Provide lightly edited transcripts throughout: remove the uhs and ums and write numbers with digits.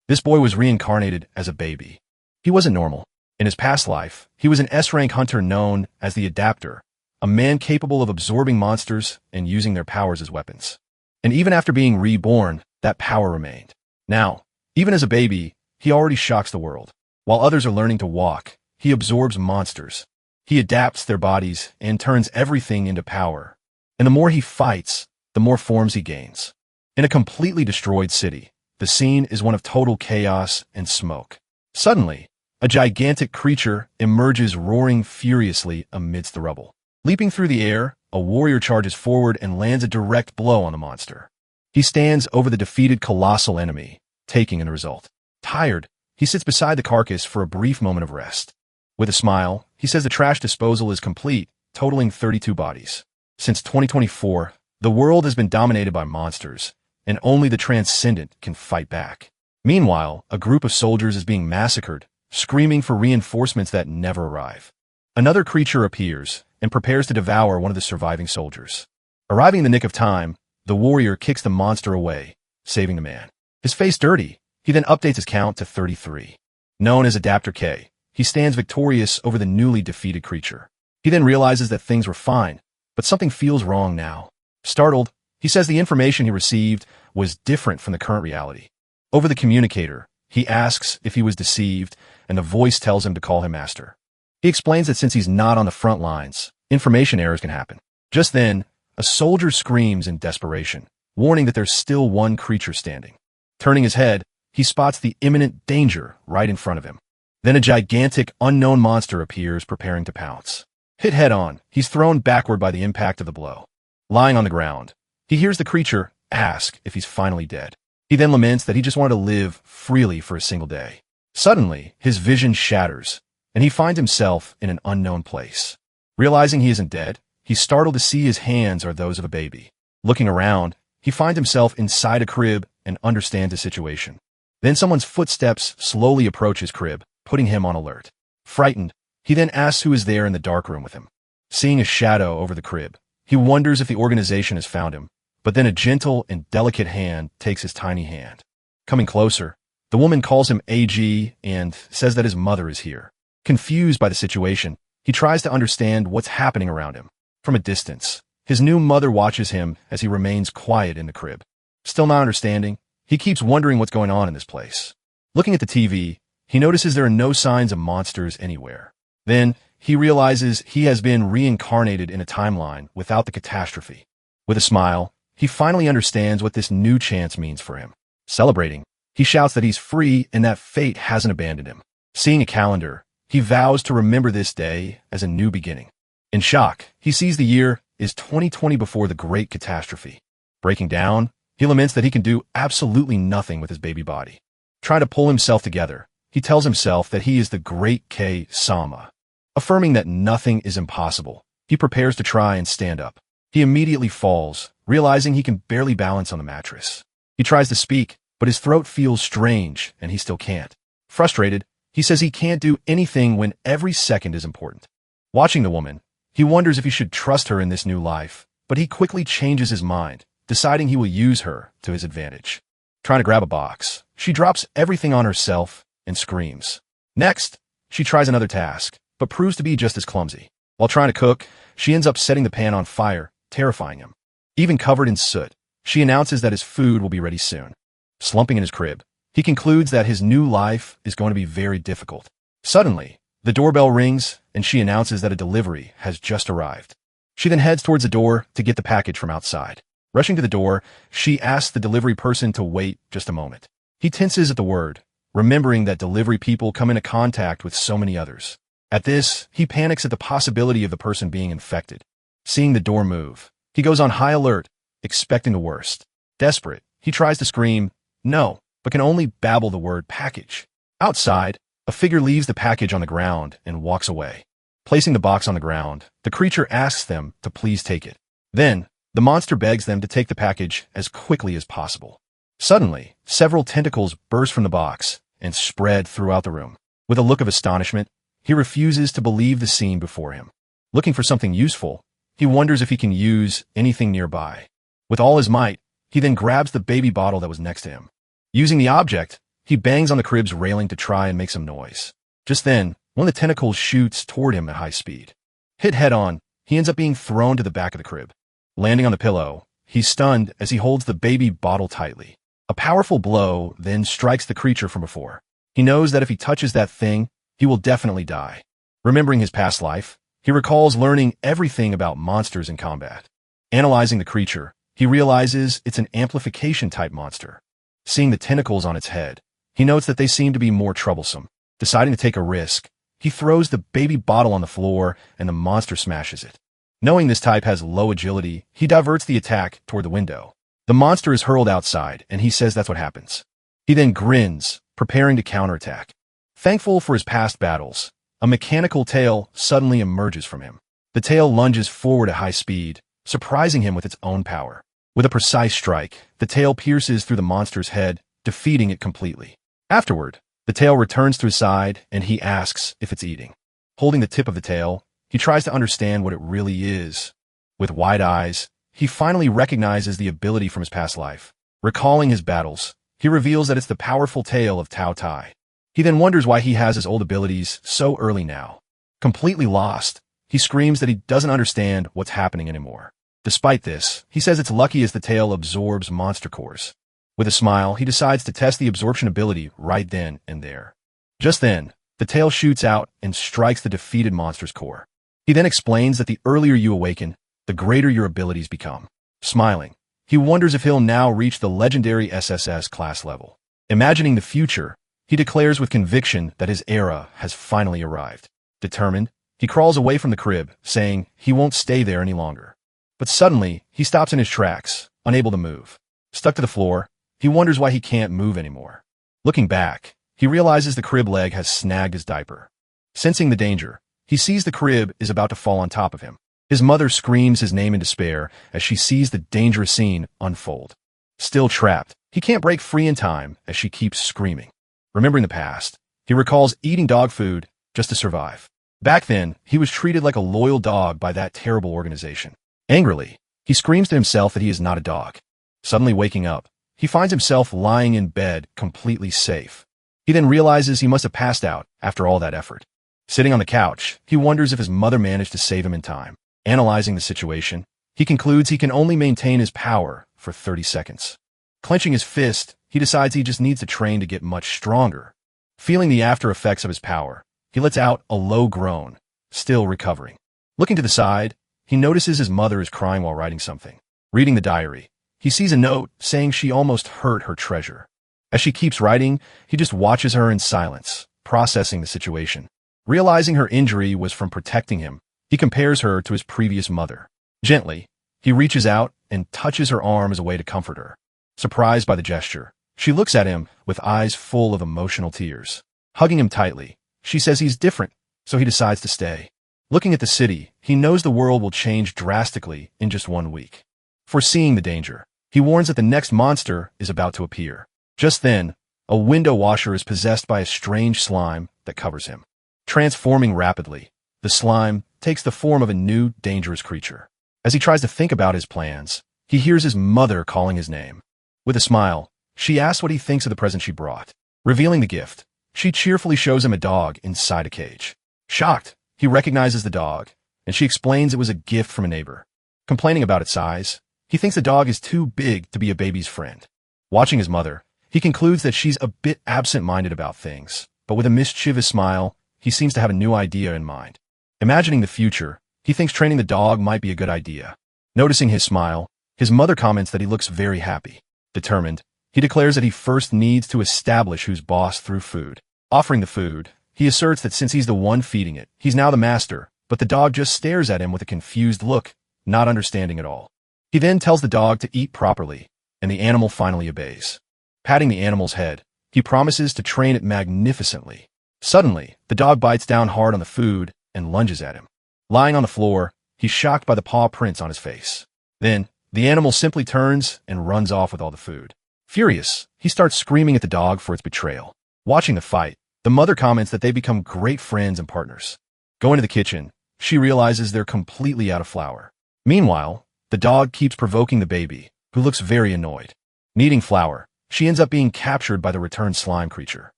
This boy was reincarnated as a baby. He wasn't normal. In his past life, he was an S-rank hunter known as the Adapter, a man capable of absorbing monsters and using their powers as weapons. And even after being reborn, that power remained. Now, even as a baby, he already shocks the world. While others are learning to walk, he absorbs monsters. He adapts their bodies and turns everything into power. And the more he fights, the more forms he gains. In a completely destroyed city, the scene is one of total chaos and smoke. Suddenly, a gigantic creature emerges roaring furiously amidst the rubble. Leaping through the air, a warrior charges forward and lands a direct blow on the monster. He stands over the defeated colossal enemy, taking the result. Tired, he sits beside the carcass for a brief moment of rest. With a smile, he says the trash disposal is complete, totaling 32 bodies. Since 2024, the world has been dominated by monsters, and only the transcendent can fight back. Meanwhile, a group of soldiers is being massacred, screaming for reinforcements that never arrive. Another creature appears and prepares to devour one of the surviving soldiers. Arriving in the nick of time, the warrior kicks the monster away, saving the man. His face dirty, he then updates his count to 33. Known as Adapter K, he stands victorious over the newly defeated creature. He then realizes that things were fine, but something feels wrong now. Startled, he says the information he received was different from the current reality. Over the communicator, he asks if he was deceived, and the voice tells him to call him master. He explains that since he's not on the front lines, information errors can happen. Just then, a soldier screams in desperation, warning that there's still one creature standing. Turning his head, he spots the imminent danger right in front of him. Then a gigantic, unknown monster appears preparing to pounce. Hit head-on, he's thrown backward by the impact of the blow. Lying on the ground, he hears the creature ask if he's finally dead. He then laments that he just wanted to live freely for a single day. Suddenly, his vision shatters, and he finds himself in an unknown place. Realizing he isn't dead, he's startled to see his hands are those of a baby. Looking around, he finds himself inside a crib and understands the situation. Then someone's footsteps slowly approach his crib, putting him on alert. Frightened, he then asks who is there in the dark room with him. Seeing a shadow over the crib, he wonders if the organization has found him, but then a gentle and delicate hand takes his tiny hand. Coming closer, the woman calls him AG and says that his mother is here. Confused by the situation, he tries to understand what's happening around him. From a distance, his new mother watches him as he remains quiet in the crib. Still not understanding, he keeps wondering what's going on in this place. Looking at the TV, he notices there are no signs of monsters anywhere. Then, he realizes he has been reincarnated in a timeline without the catastrophe. With a smile, he finally understands what this new chance means for him. Celebrating, he shouts that he's free and that fate hasn't abandoned him. Seeing a calendar, he vows to remember this day as a new beginning. In shock, he sees the year is 2020 before the great catastrophe. Breaking down, he laments that he can do absolutely nothing with his baby body. Trying to pull himself together, he tells himself that he is the great K-Sama. Affirming that nothing is impossible, he prepares to try and stand up. He immediately falls, realizing he can barely balance on the mattress. He tries to speak, but his throat feels strange and he still can't. Frustrated, he says he can't do anything when every second is important. Watching the woman, he wonders if he should trust her in this new life, but he quickly changes his mind, deciding he will use her to his advantage. Trying to grab a box, she drops everything on herself and screams. Next, she tries another task, but proves to be just as clumsy. While trying to cook, she ends up setting the pan on fire, terrifying him. Even covered in soot, she announces that his food will be ready soon. Slumping in his crib, he concludes that his new life is going to be very difficult. Suddenly, the doorbell rings, and she announces that a delivery has just arrived. She then heads towards the door to get the package from outside. Rushing to the door, she asks the delivery person to wait just a moment. He tenses at the word, remembering that delivery people come into contact with so many others. At this, he panics at the possibility of the person being infected. Seeing the door move, he goes on high alert, expecting the worst. Desperate, he tries to scream, no, but can only babble the word package. Outside, a figure leaves the package on the ground and walks away. Placing the box on the ground, the creature asks them to please take it. Then, the monster begs them to take the package as quickly as possible. Suddenly, several tentacles burst from the box and spread throughout the room. With a look of astonishment, he refuses to believe the scene before him. Looking for something useful, he wonders if he can use anything nearby. With all his might, he then grabs the baby bottle that was next to him. Using the object, He bangs on the crib's railing to try and make some noise. Just then, one of the tentacles shoots toward him at high speed. Hit head-on, he ends up being thrown to the back of the crib. Landing on the pillow, he's stunned as he holds the baby bottle tightly. A powerful blow then strikes the creature from before. He knows that if he touches that thing, he will definitely die. Remembering his past life, he recalls learning everything about monsters in combat. Analyzing the creature, he realizes it's an amplification-type monster. Seeing the tentacles on its head, he notes that they seem to be more troublesome. Deciding to take a risk, he throws the baby bottle on the floor and the monster smashes it. Knowing this type has low agility, he diverts the attack toward the window. The monster is hurled outside, and he says that's what happens. He then grins, preparing to counterattack. Thankful for his past battles, a mechanical tail suddenly emerges from him. The tail lunges forward at high speed, surprising him with its own power. With a precise strike, the tail pierces through the monster's head, defeating it completely. Afterward, the tail returns to his side, and he asks if it's eating. Holding the tip of the tail, he tries to understand what it really is. With wide eyes, he finally recognizes the ability from his past life. Recalling his battles, he reveals that it's the powerful tail of Tao Tai. He then wonders why he has his old abilities so early now. Completely lost, he screams that he doesn't understand what's happening anymore. Despite this, he says it's lucky as the tail absorbs monster cores. With a smile, he decides to test the absorption ability right then and there. Just then, the tail shoots out and strikes the defeated monster's core. He then explains that the earlier you awaken, the greater your abilities become. Smiling, he wonders if he'll now reach the legendary SSS class level. Imagining the future, he declares with conviction that his era has finally arrived. Determined, he crawls away from the crib, saying he won't stay there any longer. But suddenly, he stops in his tracks, unable to move. Stuck to the floor, he wonders why he can't move anymore. Looking back, he realizes the crib leg has snagged his diaper. Sensing the danger, he sees the crib is about to fall on top of him. His mother screams his name in despair as she sees the dangerous scene unfold. Still trapped, he can't break free in time as she keeps screaming. Remembering the past, he recalls eating dog food just to survive. Back then, he was treated like a loyal dog by that terrible organization. Angrily, he screams to himself that he is not a dog. Suddenly waking up, he finds himself lying in bed, completely safe. He then realizes he must have passed out after all that effort. Sitting on the couch, he wonders if his mother managed to save him in time. Analyzing the situation, he concludes he can only maintain his power for 30 seconds. Clenching his fist, he decides he just needs to train to get much stronger. Feeling the after effects of his power, he lets out a low groan, still recovering. Looking to the side, he notices his mother is crying while writing something. Reading the diary, he sees a note saying she almost hurt her treasure. As she keeps writing, he just watches her in silence, processing the situation. Realizing her injury was from protecting him, he compares her to his previous mother. Gently, he reaches out and touches her arm as a way to comfort her. Surprised by the gesture, she looks at him with eyes full of emotional tears. Hugging him tightly, she says he's different, so he decides to stay. Looking at the city, he knows the world will change drastically in just 1 week. Foreseeing the danger, he warns that the next monster is about to appear. Just then, a window washer is possessed by a strange slime that covers him. Transforming rapidly, the slime takes the form of a new, dangerous creature. As he tries to think about his plans, he hears his mother calling his name. With a smile, she asks what he thinks of the present she brought. Revealing the gift, she cheerfully shows him a dog inside a cage. Shocked, he recognizes the dog, and she explains it was a gift from a neighbor. Complaining about its size, he thinks the dog is too big to be a baby's friend. Watching his mother, he concludes that she's a bit absent-minded about things, but with a mischievous smile, he seems to have a new idea in mind. Imagining the future, he thinks training the dog might be a good idea. Noticing his smile, his mother comments that he looks very happy. Determined, he declares that he first needs to establish who's boss through food. Offering the food, he asserts that since he's the one feeding it, he's now the master, but the dog just stares at him with a confused look, not understanding at all. He then tells the dog to eat properly, and the animal finally obeys. Patting the animal's head, he promises to train it magnificently. Suddenly, the dog bites down hard on the food and lunges at him. Lying on the floor, he's shocked by the paw prints on his face. Then, the animal simply turns and runs off with all the food. Furious, he starts screaming at the dog for its betrayal. Watching the fight, the mother comments that they become great friends and partners. Going to the kitchen, she realizes they're completely out of flour. Meanwhile, the dog keeps provoking the baby, who looks very annoyed. Needing flour, she ends up being captured by the returned slime creature.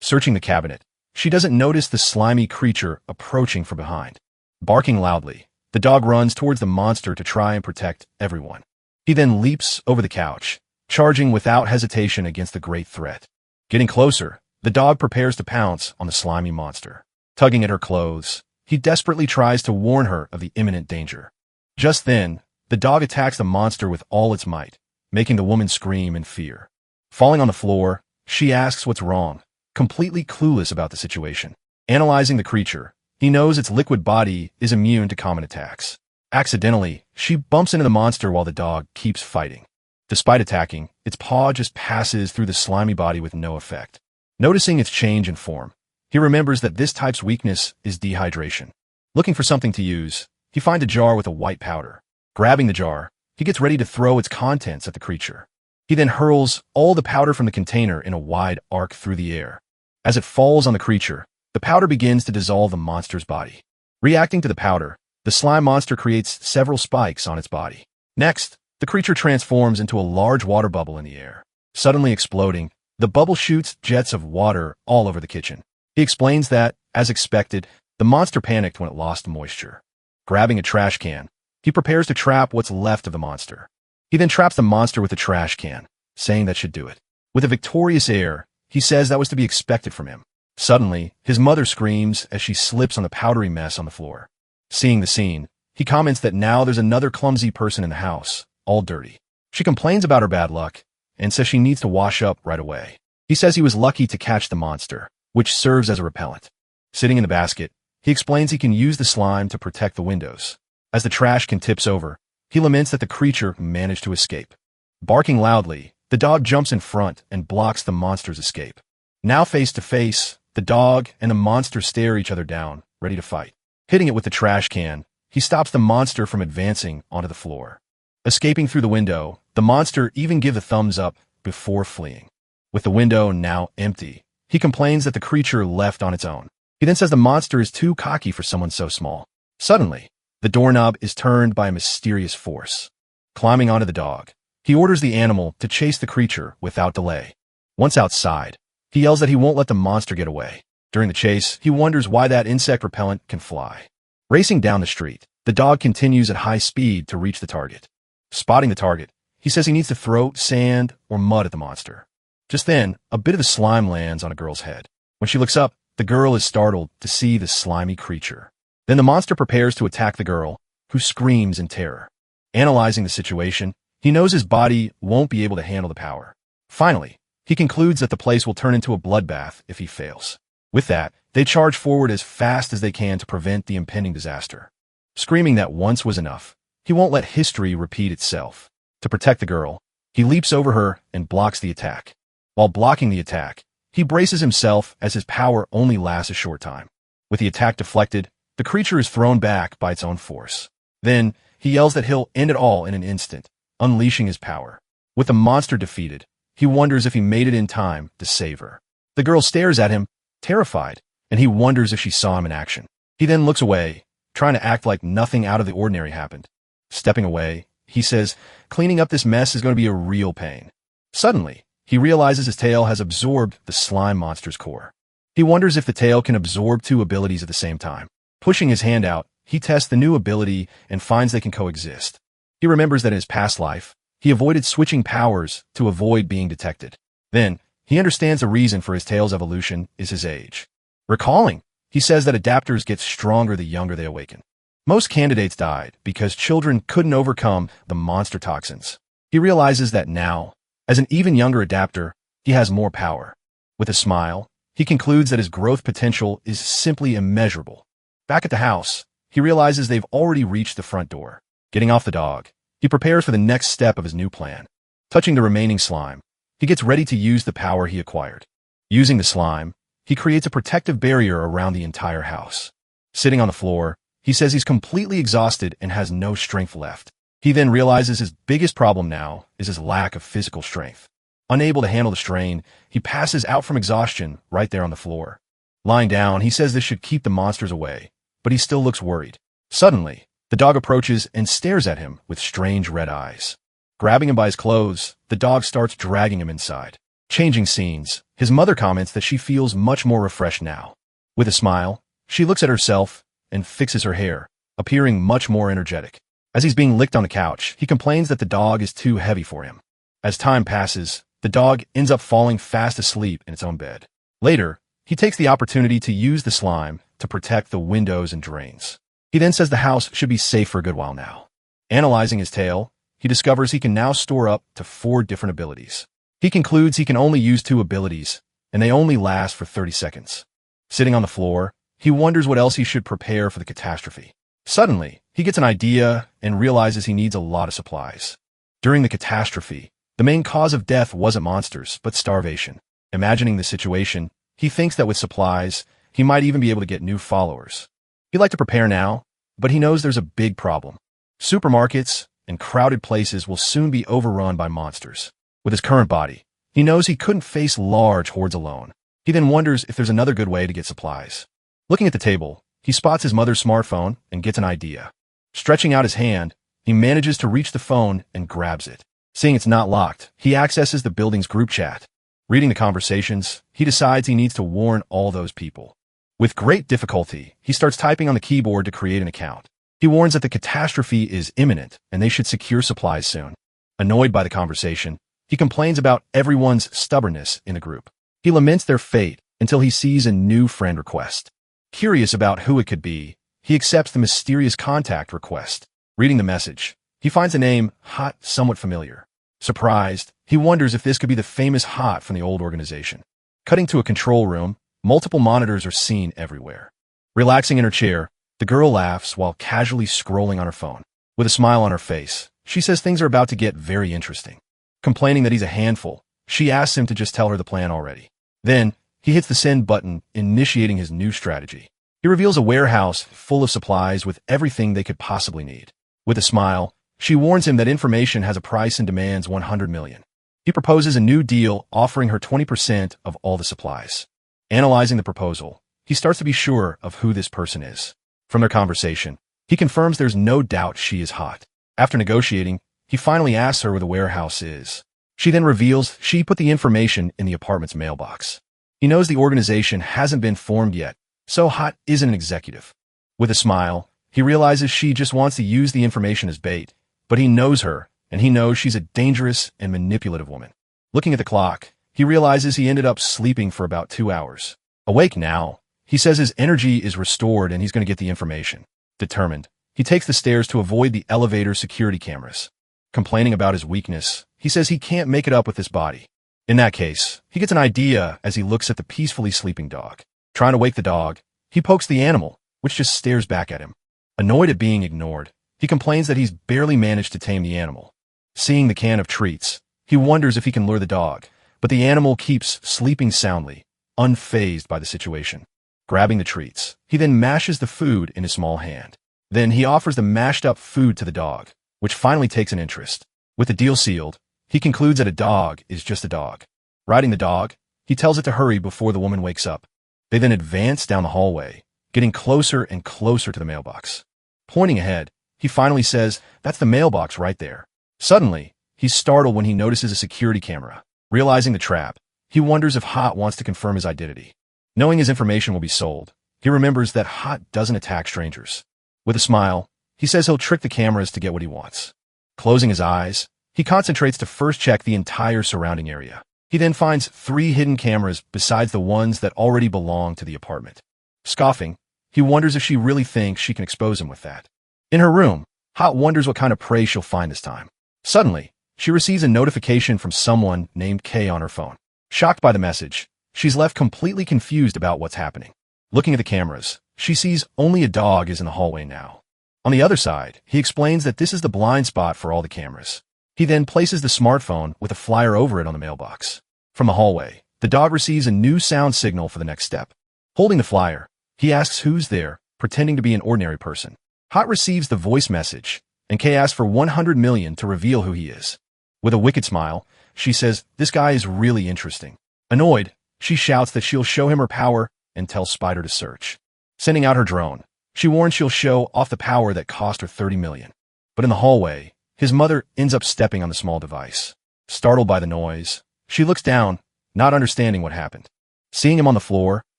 Searching the cabinet, she doesn't notice the slimy creature approaching from behind. Barking loudly, the dog runs towards the monster to try and protect everyone. He then leaps over the couch, charging without hesitation against the great threat. Getting closer, the dog prepares to pounce on the slimy monster. Tugging at her clothes, he desperately tries to warn her of the imminent danger. Just then, the dog attacks the monster with all its might, making the woman scream in fear. Falling on the floor, she asks what's wrong, completely clueless about the situation. Analyzing the creature, he knows its liquid body is immune to common attacks. Accidentally, she bumps into the monster while the dog keeps fighting. Despite attacking, its paw just passes through the slimy body with no effect. Noticing its change in form, he remembers that this type's weakness is dehydration. Looking for something to use, he finds a jar with a white powder. Grabbing the jar, he gets ready to throw its contents at the creature. He then hurls all the powder from the container in a wide arc through the air. As it falls on the creature, the powder begins to dissolve the monster's body. Reacting to the powder, the slime monster creates several spikes on its body. Next, the creature transforms into a large water bubble in the air. Suddenly exploding, the bubble shoots jets of water all over the kitchen. He explains that, as expected, the monster panicked when it lost moisture. Grabbing a trash can, he prepares to trap what's left of the monster. He then traps the monster with a trash can, saying that should do it. With a victorious air, he says that was to be expected from him. Suddenly, his mother screams as she slips on the powdery mess on the floor. Seeing the scene, he comments that now there's another clumsy person in the house, all dirty. She complains about her bad luck and says she needs to wash up right away. He says he was lucky to catch the monster, which serves as a repellent. Sitting in the basket, he explains he can use the slime to protect the windows. As the trash can tips over, he laments that the creature managed to escape. Barking loudly, the dog jumps in front and blocks the monster's escape. Now face to face, the dog and the monster stare each other down, ready to fight. Hitting it with the trash can, he stops the monster from advancing onto the floor. Escaping through the window, the monster even gives a thumbs up before fleeing. With the window now empty, he complains that the creature left on its own. He then says the monster is too cocky for someone so small. Suddenly, the doorknob is turned by a mysterious force. Climbing onto the dog, he orders the animal to chase the creature without delay. Once outside, he yells that he won't let the monster get away. During the chase, he wonders why that insect repellent can fly. Racing down the street, the dog continues at high speed to reach the target. Spotting the target, he says he needs to throw sand or mud at the monster. Just then, a bit of the slime lands on a girl's head. When she looks up, the girl is startled to see the slimy creature. Then the monster prepares to attack the girl, who screams in terror. Analyzing the situation, he knows his body won't be able to handle the power. Finally, he concludes that the place will turn into a bloodbath if he fails. With that, they charge forward as fast as they can to prevent the impending disaster. Screaming that once was enough, he won't let history repeat itself. To protect the girl, he leaps over her and blocks the attack. While blocking the attack, he braces himself as his power only lasts a short time. With the attack deflected, the creature is thrown back by its own force. Then, he yells that he'll end it all in an instant, unleashing his power. With the monster defeated, he wonders if he made it in time to save her. The girl stares at him, terrified, and he wonders if she saw him in action. He then looks away, trying to act like nothing out of the ordinary happened. Stepping away, he says, cleaning up this mess is going to be a real pain. Suddenly, he realizes his tail has absorbed the slime monster's core. He wonders if the tail can absorb two abilities at the same time. Pushing his hand out, he tests the new ability and finds they can coexist. He remembers that in his past life, he avoided switching powers to avoid being detected. Then, he understands the reason for his tail's evolution is his age. Recalling, he says that adapters get stronger the younger they awaken. Most candidates died because children couldn't overcome the monster toxins. He realizes that now, as an even younger adapter, he has more power. With a smile, he concludes that his growth potential is simply immeasurable. Back at the house, he realizes they've already reached the front door. Getting off the dog, he prepares for the next step of his new plan. Touching the remaining slime, he gets ready to use the power he acquired. Using the slime, he creates a protective barrier around the entire house. Sitting on the floor, he says he's completely exhausted and has no strength left. He then realizes his biggest problem now is his lack of physical strength. Unable to handle the strain, he passes out from exhaustion right there on the floor. Lying down, he says this should keep the monsters away, but he still looks worried. Suddenly, the dog approaches and stares at him with strange red eyes. Grabbing him by his clothes, the dog starts dragging him inside. Changing scenes, his mother comments that she feels much more refreshed now. With a smile, she looks at herself and fixes her hair, appearing much more energetic. As he's being licked on the couch, he complains that the dog is too heavy for him. As time passes, the dog ends up falling fast asleep in its own bed. Later, he takes the opportunity to use the slime to protect the windows and drains. He then says the house should be safe for a good while now. Analyzing his tail, he discovers he can now store up to 4 different abilities. He concludes he can only use 2 abilities, and they only last for 30 seconds. Sitting on the floor, he wonders what else he should prepare for the catastrophe. Suddenly, he gets an idea and realizes he needs a lot of supplies. During the catastrophe, the main cause of death wasn't monsters, but starvation. Imagining the situation, he thinks that with supplies, he might even be able to get new followers. He'd like to prepare now, but he knows there's a big problem. Supermarkets and crowded places will soon be overrun by monsters. With his current body, he knows he couldn't face large hordes alone. He then wonders if there's another good way to get supplies. Looking at the table, he spots his mother's smartphone and gets an idea. Stretching out his hand, he manages to reach the phone and grabs it. Seeing it's not locked, he accesses the building's group chat. Reading the conversations, he decides he needs to warn all those people. With great difficulty, he starts typing on the keyboard to create an account. He warns that the catastrophe is imminent and they should secure supplies soon. Annoyed by the conversation, he complains about everyone's stubbornness in the group. He laments their fate until he sees a new friend request. Curious about who it could be, he accepts the mysterious contact request. Reading the message, he finds the name Hot somewhat familiar. Surprised, he wonders if this could be the famous Hot from the old organization. Cutting to a control room, multiple monitors are seen everywhere. Relaxing in her chair, the girl laughs while casually scrolling on her phone. With a smile on her face, she says things are about to get very interesting. Complaining that he's a handful, she asks him to just tell her the plan already. Then, he hits the send button, initiating his new strategy. He reveals a warehouse full of supplies with everything they could possibly need. With a smile, she warns him that information has a price and demands 100 million. He proposes a new deal offering her 20% of all the supplies. Analyzing the proposal, he starts to be sure of who this person is. From their conversation, he confirms there's no doubt she is Hot. After negotiating, he finally asks her where the warehouse is. She then reveals she put the information in the apartment's mailbox. He knows the organization hasn't been formed yet, so Hot isn't an executive. With a smile, he realizes she just wants to use the information as bait, but he knows her, and he knows she's a dangerous and manipulative woman. Looking at the clock, he realizes he ended up sleeping for about 2 hours. Awake now, he says his energy is restored and he's going to get the information. Determined, he takes the stairs to avoid the elevator security cameras. Complaining about his weakness, he says he can't make it up with this body. In that case, he gets an idea as he looks at the peacefully sleeping dog. Trying to wake the dog, he pokes the animal, which just stares back at him. Annoyed at being ignored, he complains that he's barely managed to tame the animal. Seeing the can of treats, he wonders if he can lure the dog, but the animal keeps sleeping soundly, unfazed by the situation. Grabbing the treats, he then mashes the food in his small hand. Then he offers the mashed up food to the dog, which finally takes an interest. With the deal sealed, he concludes that a dog is just a dog. Riding the dog, he tells it to hurry before the woman wakes up. They then advance down the hallway, getting closer and closer to the mailbox. Pointing ahead, he finally says, "That's the mailbox right there." Suddenly, he's startled when he notices a security camera. Realizing the trap, he wonders if Hot wants to confirm his identity. Knowing his information will be sold, he remembers that Hot doesn't attack strangers. With a smile, he says he'll trick the cameras to get what he wants. Closing his eyes, he concentrates to first check the entire surrounding area. He then finds 3 hidden cameras besides the ones that already belong to the apartment. Scoffing, he wonders if she really thinks she can expose him with that. In her room, Hot wonders what kind of prey she'll find this time. Suddenly, she receives a notification from someone named K on her phone. Shocked by the message, she's left completely confused about what's happening. Looking at the cameras, she sees only a dog is in the hallway now. On the other side, he explains that this is the blind spot for all the cameras. He then places the smartphone with a flyer over it on the mailbox. From the hallway, the dog receives a new sound signal for the next step. Holding the flyer, he asks who's there, pretending to be an ordinary person. Hot receives the voice message, and Kay asks for 100 million to reveal who he is. With a wicked smile, she says, "This guy is really interesting." Annoyed, she shouts that she'll show him her power and tells Spider to search. Sending out her drone, she warns she'll show off the power that cost her 30 million. But in the hallway, his mother ends up stepping on the small device. Startled by the noise, she looks down not understanding what happened. Seeing him on the floor,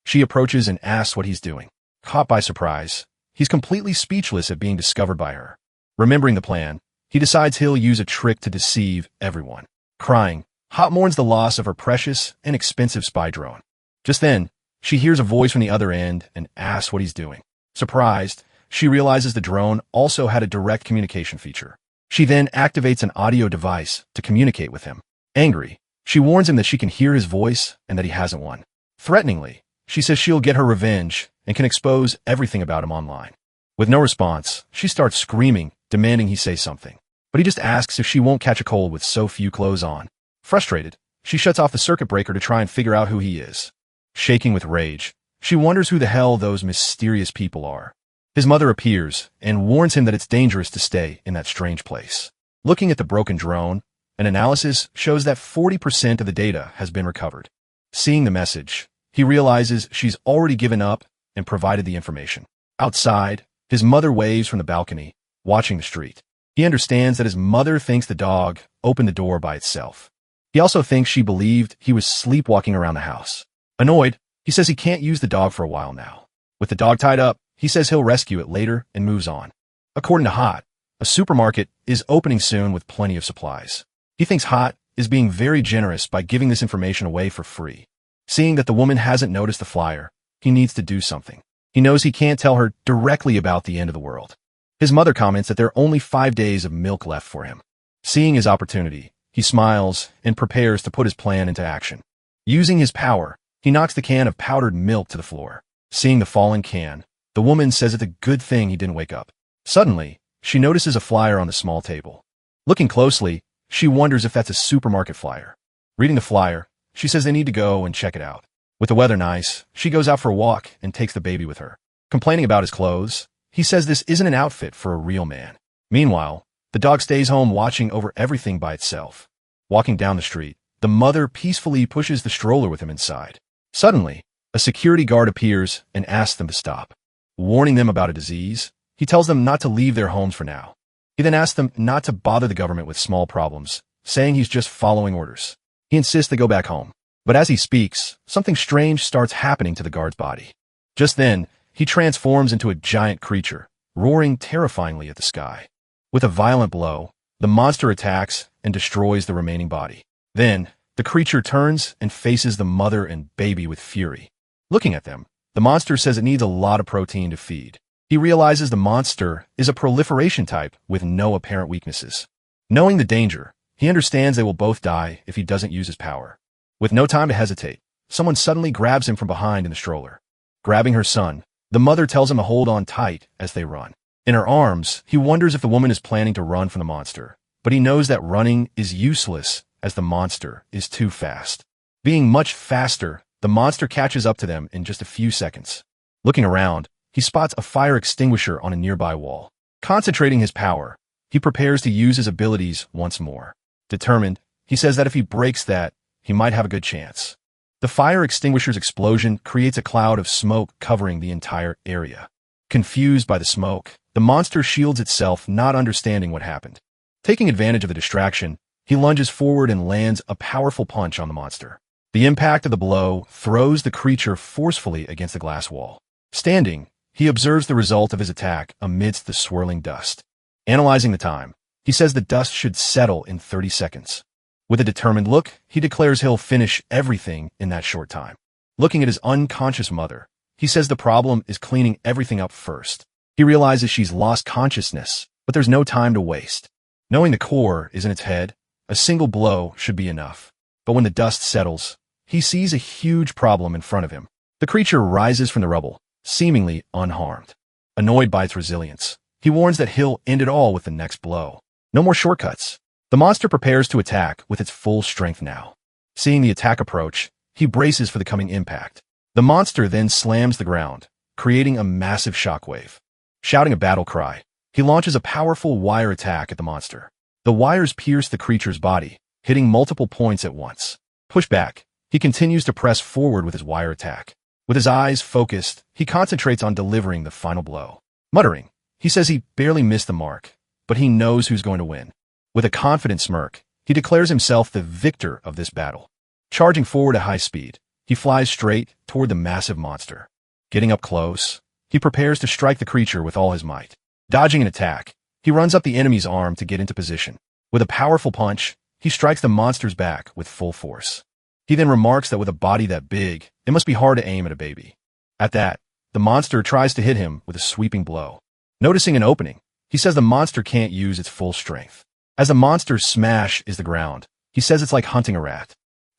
she approaches and asks what he's doing. Caught by surprise, he's completely speechless at being discovered by her. Remembering the plan, he decides he'll use a trick to deceive everyone. Crying, Hot mourns the loss of her precious and expensive spy drone. Just then, she hears a voice from the other end and asks what he's doing. Surprised, she realizes the drone also had a direct communication feature. She then activates an audio device to communicate with him. Angry, she warns him that she can hear his voice and that he hasn't won. Threateningly, she says she'll get her revenge and can expose everything about him online. With no response, she starts screaming, demanding he say something. But he just asks if she won't catch a cold with so few clothes on. Frustrated, she shuts off the circuit breaker to try and figure out who he is. Shaking with rage, she wonders who the hell those mysterious people are. His mother appears and warns him that it's dangerous to stay in that strange place. Looking at the broken drone, an analysis shows that 40% of the data has been recovered. Seeing the message, he realizes she's already given up and provided the information. Outside, his mother waves from the balcony, watching the street. He understands that his mother thinks the dog opened the door by itself. He also thinks she believed he was sleepwalking around the house. Annoyed, he says he can't use the dog for a while now. With the dog tied up, he says he'll rescue it later and moves on. According to Hot, a supermarket is opening soon with plenty of supplies. He thinks Hot is being very generous by giving this information away for free. Seeing that the woman hasn't noticed the flyer, he needs to do something. He knows he can't tell her directly about the end of the world. His mother comments that there are only 5 days of milk left for him. Seeing his opportunity, he smiles and prepares to put his plan into action. Using his power, he knocks the can of powdered milk to the floor. Seeing the fallen can, the woman says it's a good thing he didn't wake up. Suddenly, she notices a flyer on the small table. Looking closely, she wonders if that's a supermarket flyer. Reading the flyer, she says they need to go and check it out. With the weather nice, she goes out for a walk and takes the baby with her. Complaining about his clothes, he says this isn't an outfit for a real man. Meanwhile, the dog stays home watching over everything by itself. Walking down the street, the mother peacefully pushes the stroller with him inside. Suddenly, a security guard appears and asks them to stop. Warning them about a disease, he tells them not to leave their homes for now. He then asks them not to bother the government with small problems, saying he's just following orders. He insists they go back home. But as he speaks, something strange starts happening to the guard's body. Just then, he transforms into a giant creature, roaring terrifyingly at the sky. With a violent blow, the monster attacks and destroys the remaining body. Then, the creature turns and faces the mother and baby with fury. Looking at them, the monster says it needs a lot of protein to feed. He realizes the monster is a proliferation type with no apparent weaknesses. Knowing the danger, he understands they will both die if he doesn't use his power. With no time to hesitate, someone suddenly grabs him from behind in the stroller. Grabbing her son, the mother tells him to hold on tight as they run. In her arms, he wonders if the woman is planning to run from the monster, but he knows that running is useless as the monster is too fast. Being much faster, the monster catches up to them in just a few seconds. Looking around, he spots a fire extinguisher on a nearby wall. Concentrating his power, he prepares to use his abilities once more. Determined, he says that if he breaks that, he might have a good chance. The fire extinguisher's explosion creates a cloud of smoke covering the entire area. Confused by the smoke, the monster shields itself, not understanding what happened. Taking advantage of the distraction, he lunges forward and lands a powerful punch on the monster. The impact of the blow throws the creature forcefully against the glass wall. Standing, he observes the result of his attack amidst the swirling dust. Analyzing the time, he says the dust should settle in 30 seconds. With a determined look, he declares he'll finish everything in that short time. Looking at his unconscious mother, he says the problem is cleaning everything up first. He realizes she's lost consciousness, but there's no time to waste. Knowing the core is in its head, a single blow should be enough. But when the dust settles, he sees a huge problem in front of him. The creature rises from the rubble, seemingly unharmed. Annoyed by its resilience, he warns that he'll end it all with the next blow. No more shortcuts. The monster prepares to attack with its full strength now. Seeing the attack approach, he braces for the coming impact. The monster then slams the ground, creating a massive shockwave. Shouting a battle cry, he launches a powerful wire attack at the monster. The wires pierce the creature's body, hitting multiple points at once. Pushed back, he continues to press forward with his wire attack. With his eyes focused, he concentrates on delivering the final blow. Muttering, he says he barely missed the mark, but he knows who's going to win. With a confident smirk, he declares himself the victor of this battle. Charging forward at high speed, he flies straight toward the massive monster. Getting up close, he prepares to strike the creature with all his might. Dodging an attack, he runs up the enemy's arm to get into position. With a powerful punch, he strikes the monster's back with full force. He then remarks that with a body that big, it must be hard to aim at a baby. At that, the monster tries to hit him with a sweeping blow. Noticing an opening, he says the monster can't use its full strength. As the monster's smash is the ground, he says it's like hunting a rat.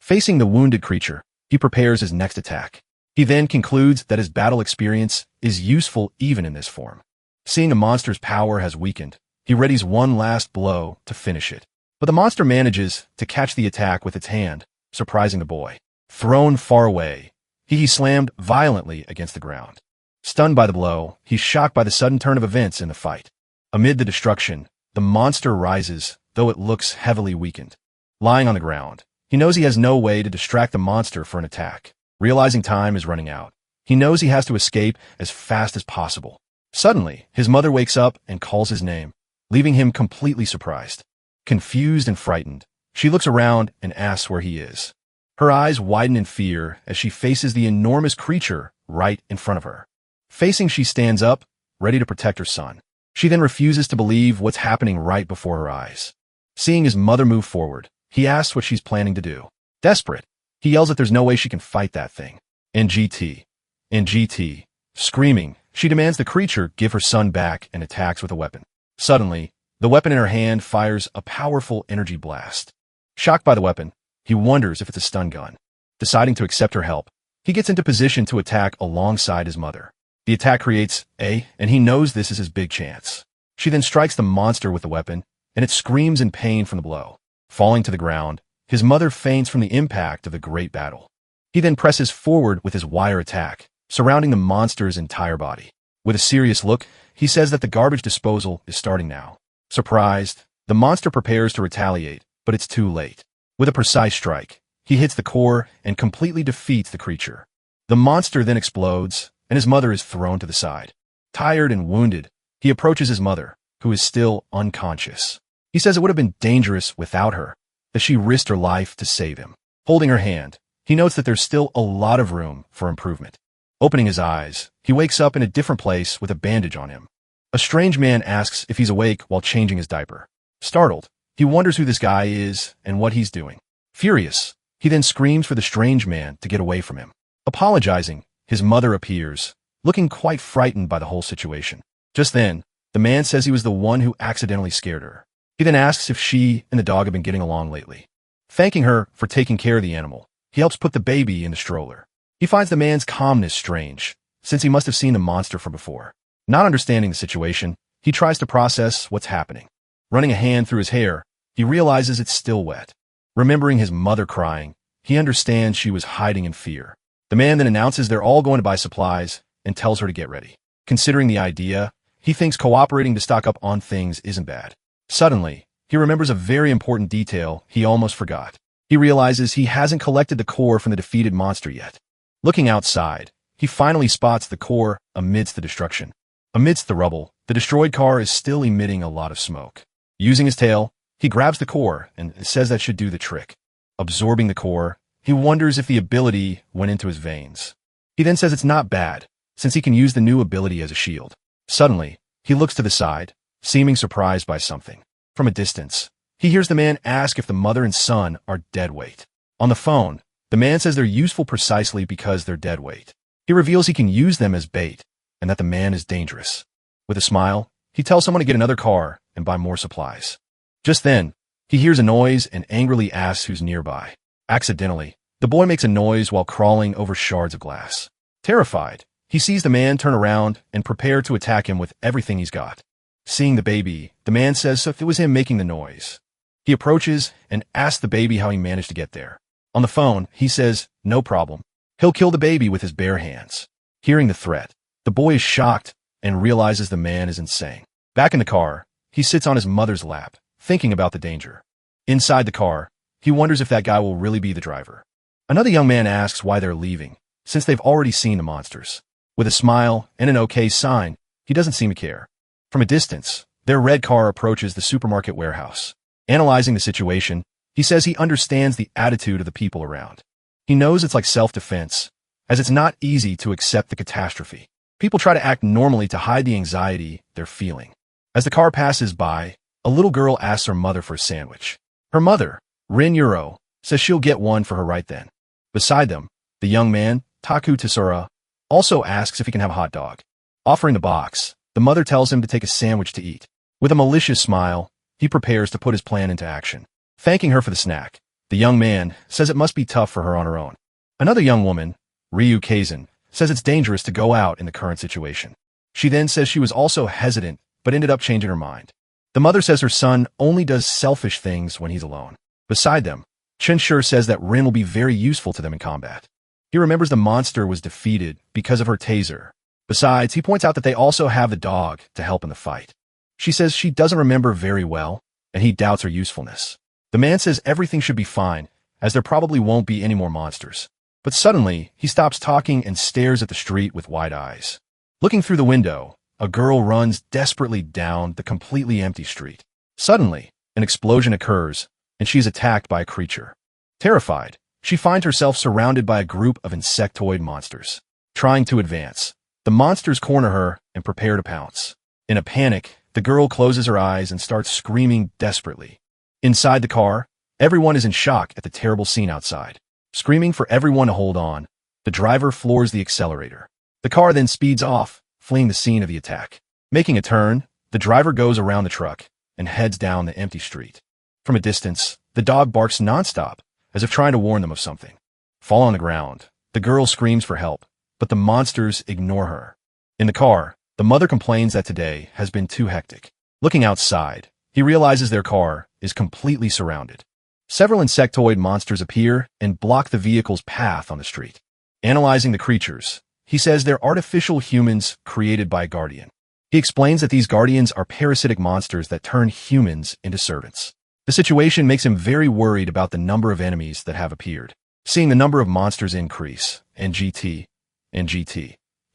Facing the wounded creature, he prepares his next attack. He then concludes that his battle experience is useful even in this form. Seeing a monster's power has weakened, he readies one last blow to finish it. But the monster manages to catch the attack with its hand, surprising the boy. Thrown far away, he slammed violently against the ground. Stunned by the blow, he's shocked by the sudden turn of events in the fight. Amid the destruction, the monster rises, though it looks heavily weakened. Lying on the ground, he knows he has no way to distract the monster for an attack. Realizing time is running out, he knows he has to escape as fast as possible. Suddenly, his mother wakes up and calls his name, leaving him completely surprised. Confused and frightened, she looks around and asks where he is. Her eyes widen in fear as she faces the enormous creature right in front of her. Facing, she stands up, ready to protect her son. She then refuses to believe what's happening right before her eyes. Seeing his mother move forward, he asks what she's planning to do. Desperate, he yells that there's no way she can fight that thing. NGT. Screaming, she demands the creature give her son back and attacks with a weapon. Suddenly, the weapon in her hand fires a powerful energy blast. Shocked by the weapon, he wonders if it's a stun gun. Deciding to accept her help, he gets into position to attack alongside his mother. The attack creates and he knows this is his big chance. She then strikes the monster with the weapon, and it screams in pain from the blow. Falling to the ground, his mother faints from the impact of the great battle. He then presses forward with his wire attack, surrounding the monster's entire body. With a serious look, he says that the garbage disposal is starting now. Surprised, the monster prepares to retaliate, but it's too late. With a precise strike, he hits the core and completely defeats the creature. The monster then explodes, and his mother is thrown to the side. Tired and wounded, he approaches his mother, who is still unconscious. He says it would have been dangerous without her, that she risked her life to save him. Holding her hand, he notes that there's still a lot of room for improvement. Opening his eyes, he wakes up in a different place with a bandage on him. A strange man asks if he's awake while changing his diaper. Startled, he wonders who this guy is and what he's doing. Furious, he then screams for the strange man to get away from him. Apologizing, his mother appears, looking quite frightened by the whole situation. Just then, the man says he was the one who accidentally scared her. He then asks if she and the dog have been getting along lately. Thanking her for taking care of the animal, he helps put the baby in the stroller. He finds the man's calmness strange, since he must have seen the monster from before. Not understanding the situation, he tries to process what's happening. Running a hand through his hair, he realizes it's still wet. Remembering his mother crying, he understands she was hiding in fear. The man then announces they're all going to buy supplies and tells her to get ready. Considering the idea, he thinks cooperating to stock up on things isn't bad. Suddenly, he remembers a very important detail he almost forgot. He realizes he hasn't collected the core from the defeated monster yet. Looking outside, he finally spots the core amidst the destruction. Amidst the rubble, the destroyed car is still emitting a lot of smoke. Using his tail, he grabs the core and says that should do the trick. Absorbing the core, he wonders if the ability went into his veins. He then says it's not bad, since he can use the new ability as a shield. Suddenly, he looks to the side, seeming surprised by something. From a distance, he hears the man ask if the mother and son are dead weight. On the phone, the man says they're useful precisely because they're dead weight. He reveals he can use them as bait, and that the man is dangerous. With a smile, he tells someone to get another car and buy more supplies. Just then, he hears a noise and angrily asks who's nearby. Accidentally, the boy makes a noise while crawling over shards of glass. Terrified, he sees the man turn around and prepare to attack him with everything he's got. Seeing the baby, the man says so if it was him making the noise. He approaches and asks the baby how he managed to get there. On the phone, he says, no problem. He'll kill the baby with his bare hands. Hearing the threat, the boy is shocked and realizes the man is insane. Back in the car, he sits on his mother's lap, thinking about the danger. Inside the car, he wonders if that guy will really be the driver. Another young man asks why they're leaving, since they've already seen the monsters. With a smile and an okay sign, he doesn't seem to care. From a distance, their red car approaches the supermarket warehouse. Analyzing the situation, He says he understands the attitude of the people around. He knows it's like self-defense, as it's not easy to accept the catastrophe. People try to act normally to hide the anxiety they're feeling. As the car passes by, a little girl asks her mother for a sandwich. Her mother, Rin Yuro, says she'll get one for her right then. Beside them, the young man, Taku Tesura, also asks if he can have a hot dog. Offering the box, the mother tells him to take a sandwich to eat. With a malicious smile, he prepares to put his plan into action. Thanking her for the snack, the young man says it must be tough for her on her own. Another young woman, Ryu Kazan, says it's dangerous to go out in the current situation. She then says she was also hesitant, but ended up changing her mind. The mother says her son only does selfish things when he's alone. Beside them, Chen Shur says that Rin will be very useful to them in combat. He remembers the monster was defeated because of her taser. Besides, he points out that they also have the dog to help in the fight. She says she doesn't remember very well, and he doubts her usefulness. The man says everything should be fine, as there probably won't be any more monsters. But suddenly, he stops talking and stares at the street with wide eyes. Looking through the window, a girl runs desperately down the completely empty street. Suddenly, an explosion occurs, and she is attacked by a creature. Terrified, she finds herself surrounded by a group of insectoid monsters. Trying to advance, the monsters corner her and prepare to pounce. In a panic, the girl closes her eyes and starts screaming desperately. Inside the car, everyone is in shock at the terrible scene outside. Screaming for everyone to hold on, the driver floors the accelerator. The car then speeds off, fleeing the scene of the attack. Making a turn, the driver goes around the truck and heads down the empty street. From a distance, the dog barks nonstop, as if trying to warn them of something. Fall on the ground, the girl screams for help, but the monsters ignore her. In the car, the mother complains that today has been too hectic. Looking outside, he realizes their car is completely surrounded. Several insectoid monsters appear and block the vehicle's path on the street. Analyzing the creatures, he says they're artificial humans created by a guardian. He explains that these guardians are parasitic monsters that turn humans into servants. The situation makes him very worried about the number of enemies that have appeared. Seeing the number of monsters increase, NGT,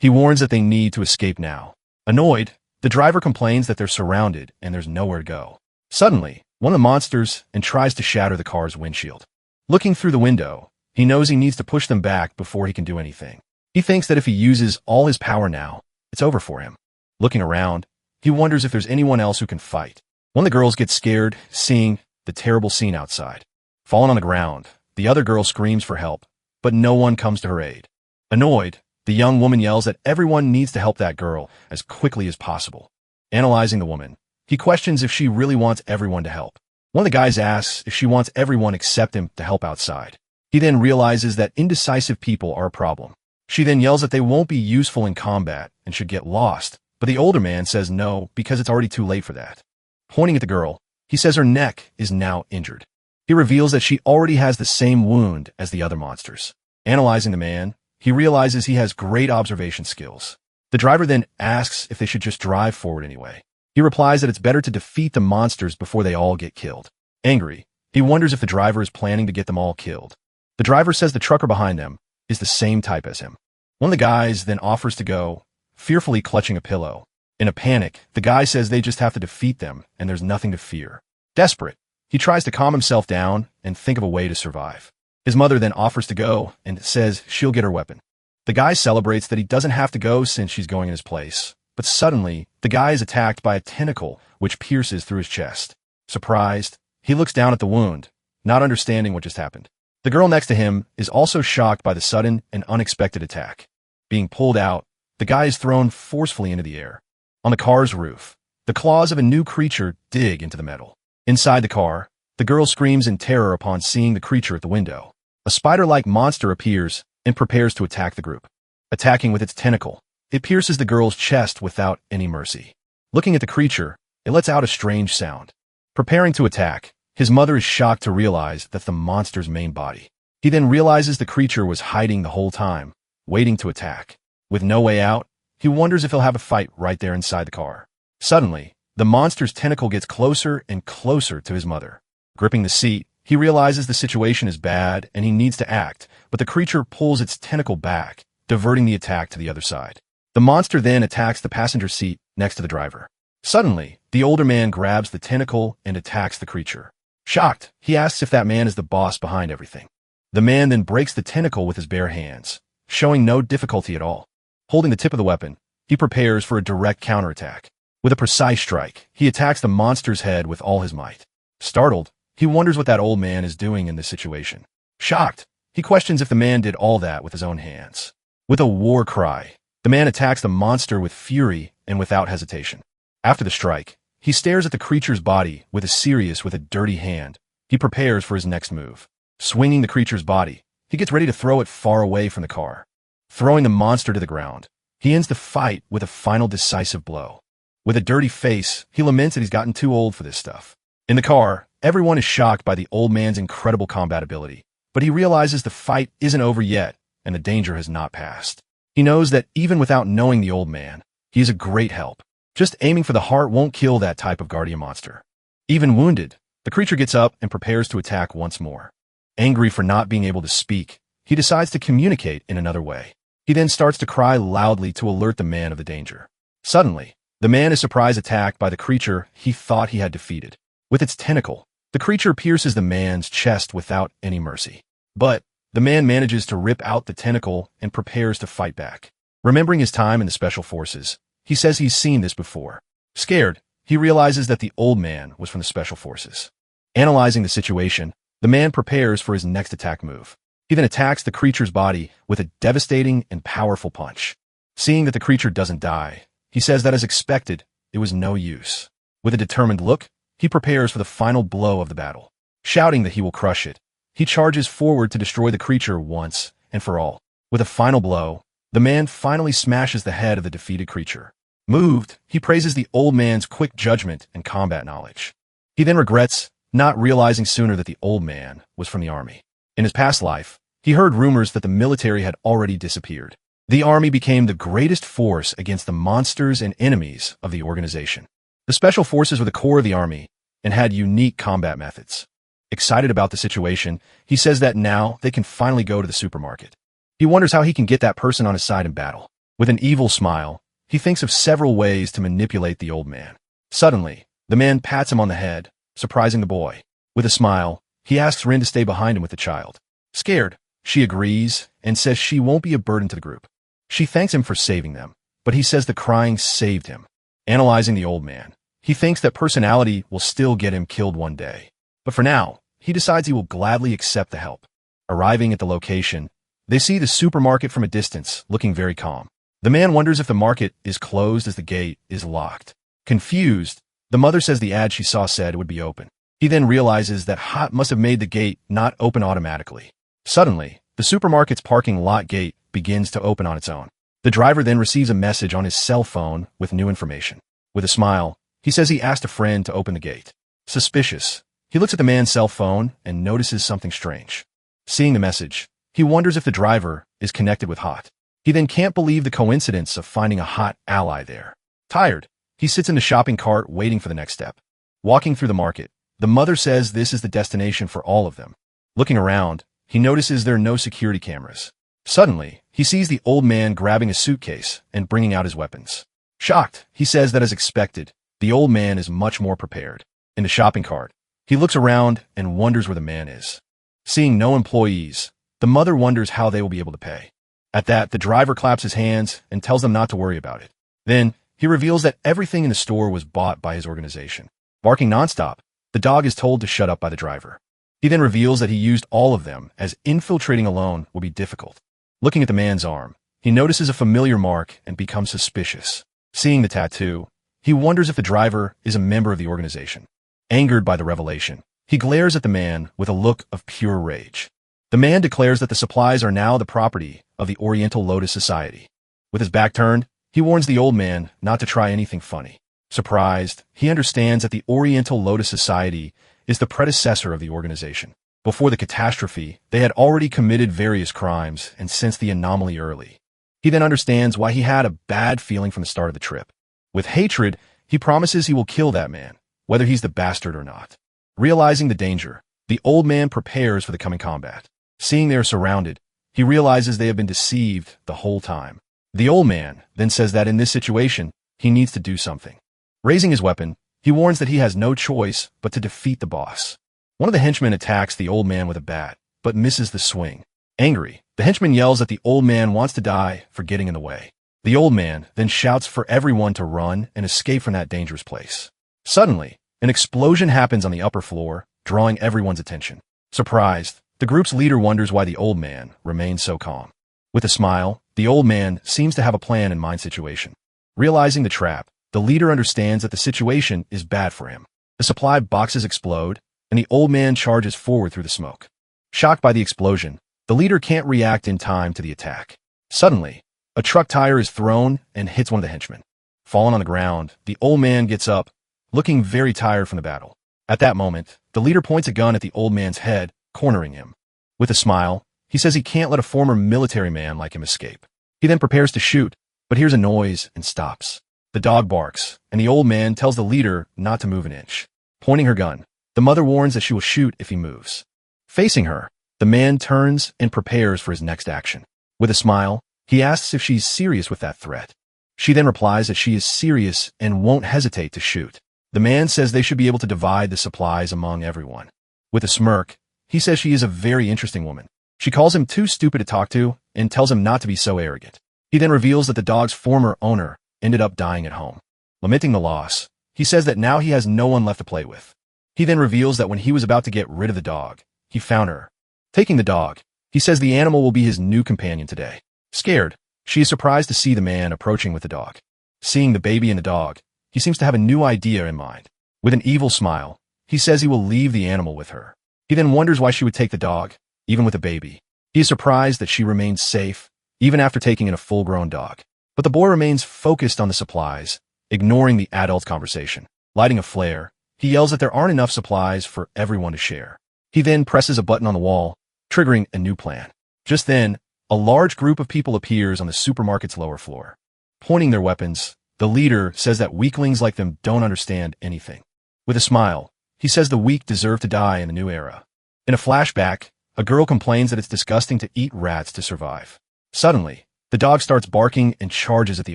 he warns that they need to escape now. Annoyed, the driver complains that they're surrounded and there's nowhere to go. Suddenly, one of the monsters tries to shatter the car's windshield. Looking through the window, he knows he needs to push them back before he can do anything. He thinks that if he uses all his power now, it's over for him. Looking around, he wonders if there's anyone else who can fight. One of the girls gets scared, seeing the terrible scene outside. Fallen on the ground, the other girl screams for help, but no one comes to her aid. Annoyed, the young woman yells that everyone needs to help that girl as quickly as possible. Analyzing the woman, he questions if she really wants everyone to help. One of the guys asks if she wants everyone except him to help outside. He then realizes that indecisive people are a problem. She then yells that they won't be useful in combat and should get lost, but the older man says no because it's already too late for that. Pointing at the girl, he says her neck is now injured. He reveals that she already has the same wound as the other monsters. Analyzing the man, he realizes he has great observation skills. The driver then asks if they should just drive forward anyway. He replies that it's better to defeat the monsters before they all get killed. Angry, he wonders if the driver is planning to get them all killed. The driver says the trucker behind them is the same type as him. One of the guys then offers to go, fearfully clutching a pillow. In a panic, the guy says they just have to defeat them and there's nothing to fear. Desperate, he tries to calm himself down and think of a way to survive. His mother then offers to go and says she'll get her weapon. The guy celebrates that he doesn't have to go since she's going in his place. But suddenly, the guy is attacked by a tentacle which pierces through his chest. Surprised, he looks down at the wound, not understanding what just happened. The girl next to him is also shocked by the sudden and unexpected attack. Being pulled out, the guy is thrown forcefully into the air. On the car's roof, the claws of a new creature dig into the metal. Inside the car, the girl screams in terror upon seeing the creature at the window. A spider-like monster appears and prepares to attack the group. Attacking with its tentacle, it pierces the girl's chest without any mercy. Looking at the creature, it lets out a strange sound. Preparing to attack, his mother is shocked to realize that's the monster's main body. He then realizes the creature was hiding the whole time, waiting to attack. With no way out, he wonders if he'll have a fight right there inside the car. Suddenly, the monster's tentacle gets closer and closer to his mother. Gripping the seat, he realizes the situation is bad and he needs to act, but the creature pulls its tentacle back, diverting the attack to the other side. The monster then attacks the passenger seat next to the driver. Suddenly, the older man grabs the tentacle and attacks the creature. Shocked, he asks if that man is the boss behind everything. The man then breaks the tentacle with his bare hands, showing no difficulty at all. Holding the tip of the weapon, he prepares for a direct counterattack. With a precise strike, he attacks the monster's head with all his might. Startled, he wonders what that old man is doing in this situation. Shocked, he questions if the man did all that with his own hands. With a war cry, the man attacks the monster with fury and without hesitation. After the strike, he stares at the creature's body with a dirty hand. He prepares for his next move. Swinging the creature's body, he gets ready to throw it far away from the car. Throwing the monster to the ground, he ends the fight with a final decisive blow. With a dirty face, he laments that he's gotten too old for this stuff. In the car, everyone is shocked by the old man's incredible combat ability, but he realizes the fight isn't over yet and the danger has not passed. He knows that even without knowing the old man, he is a great help. Just aiming for the heart won't kill that type of guardian monster. Even wounded, the creature gets up and prepares to attack once more. Angry for not being able to speak, he decides to communicate in another way. He then starts to cry loudly to alert the man of the danger. Suddenly, the man is surprise attacked by the creature he thought he had defeated. With its tentacle, the creature pierces the man's chest without any mercy. But the man manages to rip out the tentacle and prepares to fight back. Remembering his time in the special forces, he says he's seen this before. Scared, he realizes that the old man was from the special forces. Analyzing the situation, the man prepares for his next attack move. He then attacks the creature's body with a devastating and powerful punch. Seeing that the creature doesn't die, he says that as expected, it was no use. With a determined look, he prepares for the final blow of the battle. Shouting that he will crush it, he charges forward to destroy the creature once and for all. With a final blow, the man finally smashes the head of the defeated creature. Moved, he praises the old man's quick judgment and combat knowledge. He then regrets not realizing sooner that the old man was from the army. In his past life, he heard rumors that the military had already disappeared. The army became the greatest force against the monsters and enemies of the organization. The special forces were the core of the army and had unique combat methods. Excited about the situation, he says that now they can finally go to the supermarket. He wonders how he can get that person on his side in battle. With an evil smile, he thinks of several ways to manipulate the old man. Suddenly, the man pats him on the head, surprising the boy. With a smile, he asks Rin to stay behind him with the child. Scared, she agrees and says she won't be a burden to the group. She thanks him for saving them, but he says the crying saved him. Analyzing the old man, he thinks that personality will still get him killed one day. But for now, he decides he will gladly accept the help. Arriving at the location, they see the supermarket from a distance, looking very calm. The man wonders if the market is closed as the gate is locked. Confused, the mother says the ad she saw said it would be open. He then realizes that Hot must have made the gate not open automatically. Suddenly, the supermarket's parking lot gate begins to open on its own. The driver then receives a message on his cell phone with new information. With a smile, he says he asked a friend to open the gate. Suspicious, he looks at the man's cell phone and notices something strange. Seeing the message, he wonders if the driver is connected with Hot. He then can't believe the coincidence of finding a Hot ally there. Tired, he sits in the shopping cart waiting for the next step. Walking through the market, the mother says this is the destination for all of them. Looking around, he notices there are no security cameras. Suddenly, he sees the old man grabbing a suitcase and bringing out his weapons. Shocked, he says that as expected, the old man is much more prepared. In the shopping cart, he looks around and wonders where the man is. Seeing no employees, the mother wonders how they will be able to pay. At that, the driver claps his hands and tells them not to worry about it. Then, he reveals that everything in the store was bought by his organization. Barking nonstop, the dog is told to shut up by the driver. He then reveals that he used all of them, as infiltrating alone will be difficult. Looking at the man's arm, he notices a familiar mark and becomes suspicious. Seeing the tattoo, he wonders if the driver is a member of the organization. Angered by the revelation, he glares at the man with a look of pure rage. The man declares that the supplies are now the property of the Oriental Lotus Society. With his back turned, he warns the old man not to try anything funny. Surprised, he understands that the Oriental Lotus Society is the predecessor of the organization. Before the catastrophe, they had already committed various crimes and sensed the anomaly early. He then understands why he had a bad feeling from the start of the trip. With hatred, he promises he will kill that man, whether he's the bastard or not. Realizing the danger, the old man prepares for the coming combat. Seeing they are surrounded, he realizes they have been deceived the whole time. The old man then says that in this situation, he needs to do something. Raising his weapon, he warns that he has no choice but to defeat the boss. One of the henchmen attacks the old man with a bat, but misses the swing. Angry, the henchman yells that the old man wants to die for getting in the way. The old man then shouts for everyone to run and escape from that dangerous place. Suddenly, an explosion happens on the upper floor, drawing everyone's attention. Surprised, the group's leader wonders why the old man remains so calm. With a smile, the old man seems to have a plan in mind situation. Realizing the trap, the leader understands that the situation is bad for him. The supply boxes explode, and the old man charges forward through the smoke. Shocked by the explosion, the leader can't react in time to the attack. Suddenly, a truck tire is thrown and hits one of the henchmen. Fallen on the ground, the old man gets up, looking very tired from the battle. At that moment, the leader points a gun at the old man's head, cornering him. With a smile, he says he can't let a former military man like him escape. He then prepares to shoot, but hears a noise and stops. The dog barks, and the old man tells the leader not to move an inch. Pointing her gun, the mother warns that she will shoot if he moves. Facing her, the man turns and prepares for his next action. With a smile, he asks if she's serious with that threat. She then replies that she is serious and won't hesitate to shoot. The man says they should be able to divide the supplies among everyone. With a smirk, he says she is a very interesting woman. She calls him too stupid to talk to and tells him not to be so arrogant. He then reveals that the dog's former owner ended up dying at home. Lamenting the loss, he says that now he has no one left to play with. He then reveals that when he was about to get rid of the dog, he found her. Taking the dog, he says the animal will be his new companion today. Scared, she is surprised to see the man approaching with the dog. Seeing the baby and the dog, he seems to have a new idea in mind. With an evil smile, he says he will leave the animal with her. He then wonders why she would take the dog, even with a baby. He is surprised that she remains safe, even after taking in a full-grown dog. But the boy remains focused on the supplies, ignoring the adult's conversation. Lighting a flare, he yells that there aren't enough supplies for everyone to share. He then presses a button on the wall, triggering a new plan. Just then, a large group of people appears on the supermarket's lower floor. Pointing their weapons, the leader says that weaklings like them don't understand anything. With a smile, he says the weak deserve to die in the new era. In a flashback, a girl complains that it's disgusting to eat rats to survive. Suddenly, the dog starts barking and charges at the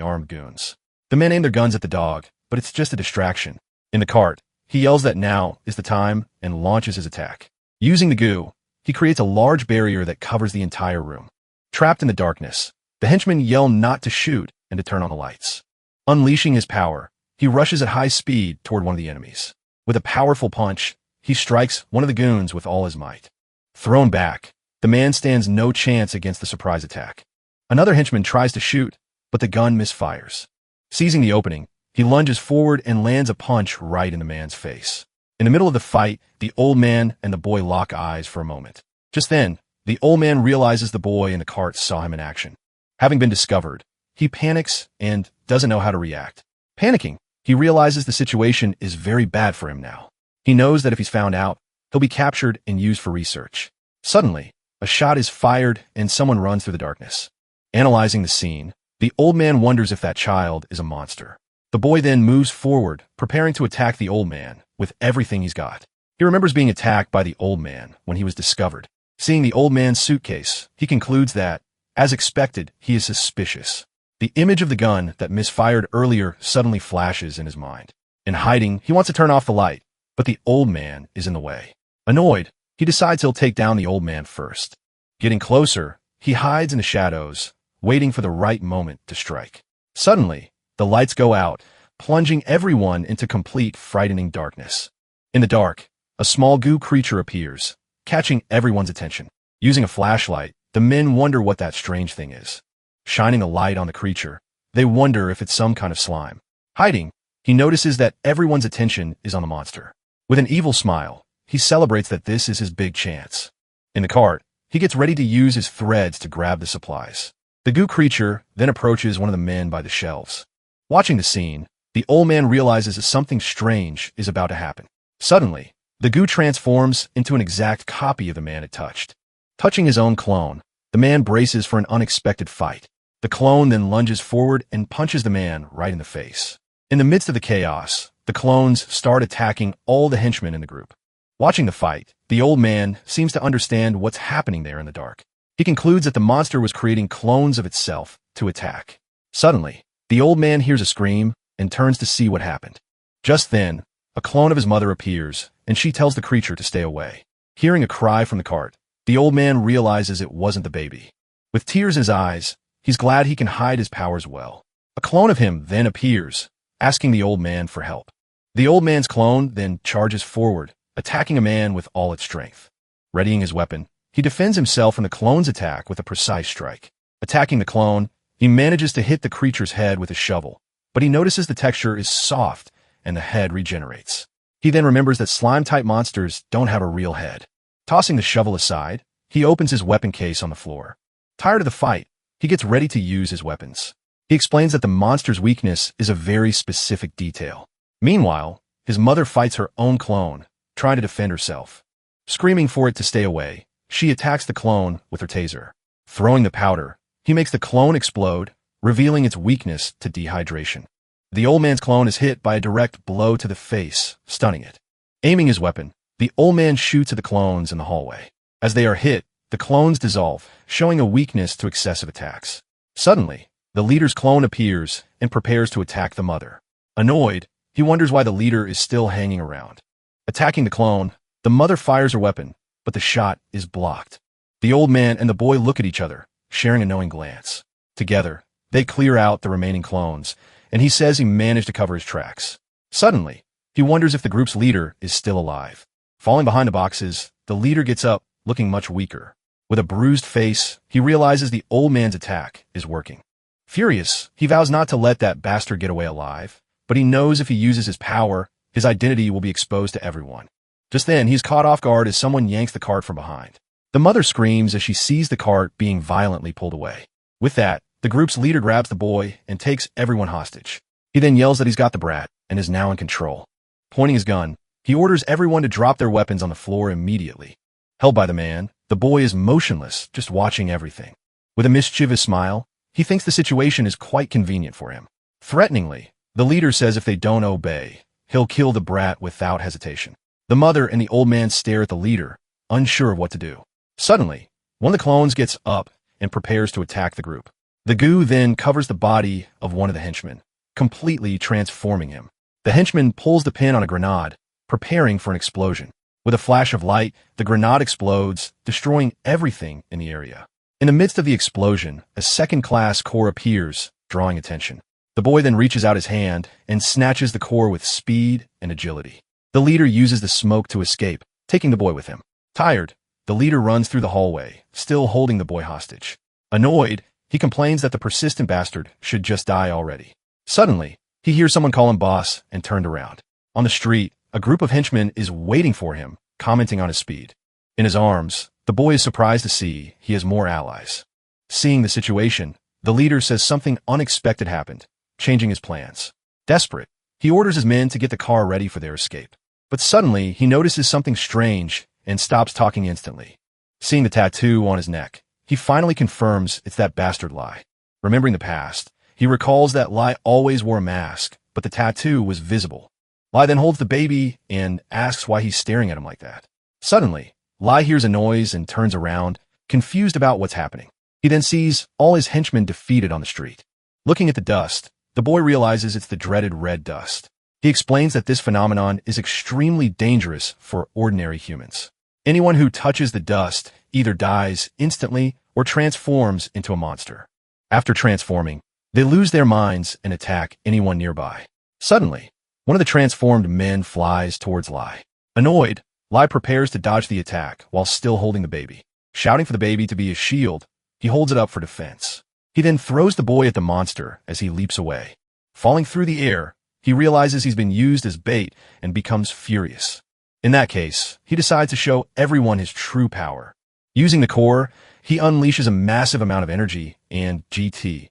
armed goons. The men aim their guns at the dog, but it's just a distraction. In the cart, he yells that now is the time and launches his attack. Using the goo, he creates a large barrier that covers the entire room. Trapped in the darkness, the henchmen yell not to shoot and to turn on the lights. Unleashing his power, he rushes at high speed toward one of the enemies. With a powerful punch, he strikes one of the goons with all his might. Thrown back, the man stands no chance against the surprise attack. Another henchman tries to shoot, but the gun misfires. Seizing the opening, he lunges forward and lands a punch right in the man's face. In the middle of the fight, the old man and the boy lock eyes for a moment. Just then, the old man realizes the boy in the cart saw him in action. Having been discovered, he panics and doesn't know how to react. Panicking, he realizes the situation is very bad for him now. He knows that if he's found out, he'll be captured and used for research. Suddenly, a shot is fired and someone runs through the darkness. Analyzing the scene, the old man wonders if that child is a monster. The boy then moves forward, preparing to attack the old man with everything he's got. He remembers being attacked by the old man when he was discovered. Seeing the old man's suitcase, he concludes that, as expected, he is suspicious. The image of the gun that misfired earlier suddenly flashes in his mind. In hiding, he wants to turn off the light, but the old man is in the way. Annoyed, he decides he'll take down the old man first. Getting closer, he hides in the shadows, waiting for the right moment to strike. Suddenly, the lights go out, plunging everyone into complete frightening darkness. In the dark, a small goo creature appears, catching everyone's attention. Using a flashlight, the men wonder what that strange thing is. Shining a light on the creature, they wonder if it's some kind of slime. Hiding, he notices that everyone's attention is on the monster. With an evil smile, he celebrates that this is his big chance. In the cart, he gets ready to use his threads to grab the supplies. The goo creature then approaches one of the men by the shelves. Watching the scene, the old man realizes that something strange is about to happen. Suddenly, the goo transforms into an exact copy of the man it touched. Touching his own clone, the man braces for an unexpected fight. The clone then lunges forward and punches the man right in the face. In the midst of the chaos, the clones start attacking all the henchmen in the group. Watching the fight, the old man seems to understand what's happening there in the dark. He concludes that the monster was creating clones of itself to attack. Suddenly, the old man hears a scream and turns to see what happened. Just then, a clone of his mother appears and she tells the creature to stay away. Hearing a cry from the cart, the old man realizes it wasn't the baby. With tears in his eyes, he's glad he can hide his powers well. A clone of him then appears, asking the old man for help. The old man's clone then charges forward, attacking a man with all its strength. Readying his weapon, he defends himself from the clone's attack with a precise strike. Attacking the clone, he manages to hit the creature's head with a shovel, but he notices the texture is soft and the head regenerates. He then remembers that slime-type monsters don't have a real head. Tossing the shovel aside, he opens his weapon case on the floor. Tired of the fight, he gets ready to use his weapons. He explains that the monster's weakness is a very specific detail. Meanwhile, his mother fights her own clone, trying to defend herself. Screaming for it to stay away, she attacks the clone with her taser. Throwing the powder, he makes the clone explode, revealing its weakness to dehydration. The old man's clone is hit by a direct blow to the face, stunning it. Aiming his weapon, the old man shoots at the clones in the hallway. As they are hit, the clones dissolve, showing a weakness to excessive attacks. Suddenly, the leader's clone appears and prepares to attack the mother. Annoyed, he wonders why the leader is still hanging around. Attacking the clone, the mother fires her weapon, but the shot is blocked. The old man and the boy look at each other, sharing a knowing glance. Together, they clear out the remaining clones, and he says he managed to cover his tracks. Suddenly, he wonders if the group's leader is still alive. Falling behind the boxes, the leader gets up, looking much weaker. With a bruised face, he realizes the old man's attack is working. Furious, he vows not to let that bastard get away alive, but he knows if he uses his power, his identity will be exposed to everyone. Just then, he's caught off guard as someone yanks the cart from behind. The mother screams as she sees the cart being violently pulled away. With that, the group's leader grabs the boy and takes everyone hostage. He then yells that he's got the brat and is now in control. Pointing his gun, he orders everyone to drop their weapons on the floor immediately. Held by the man, the boy is motionless, just watching everything. With a mischievous smile, he thinks the situation is quite convenient for him. Threateningly, the leader says if they don't obey, he'll kill the brat without hesitation. The mother and the old man stare at the leader, unsure of what to do. Suddenly, one of the clones gets up and prepares to attack the group. The goo then covers the body of one of the henchmen, completely transforming him. The henchman pulls the pin on a grenade, preparing for an explosion. With a flash of light, the grenade explodes, destroying everything in the area. In the midst of the explosion, a second-class core appears, drawing attention. The boy then reaches out his hand and snatches the core with speed and agility. The leader uses the smoke to escape, taking the boy with him. Tired, the leader runs through the hallway, still holding the boy hostage. Annoyed, he complains that the persistent bastard should just die already. Suddenly, he hears someone call him boss and turned around. On the street, a group of henchmen is waiting for him, commenting on his speed. In his arms, the boy is surprised to see he has more allies. Seeing the situation, the leader says something unexpected happened, changing his plans. Desperate, he orders his men to get the car ready for their escape. But suddenly, he notices something strange and stops talking instantly. Seeing the tattoo on his neck, he finally confirms it's that bastard Lai. Remembering the past, he recalls that Lai always wore a mask, but the tattoo was visible. Lai then holds the baby and asks why he's staring at him like that. Suddenly, Lai hears a noise and turns around, confused about what's happening. He then sees all his henchmen defeated on the street. Looking at the dust, the boy realizes it's the dreaded red dust. He explains that this phenomenon is extremely dangerous for ordinary humans. Anyone who touches the dust either dies instantly or transforms into a monster. After transforming, they lose their minds and attack anyone nearby. Suddenly, one of the transformed men flies towards Lai. Annoyed, Lai prepares to dodge the attack while still holding the baby. Shouting for the baby to be his shield, he holds it up for defense. He then throws the boy at the monster as he leaps away. Falling through the air, he realizes he's been used as bait and becomes furious. In that case, he decides to show everyone his true power. Using the core, he unleashes a massive amount of energy and GT,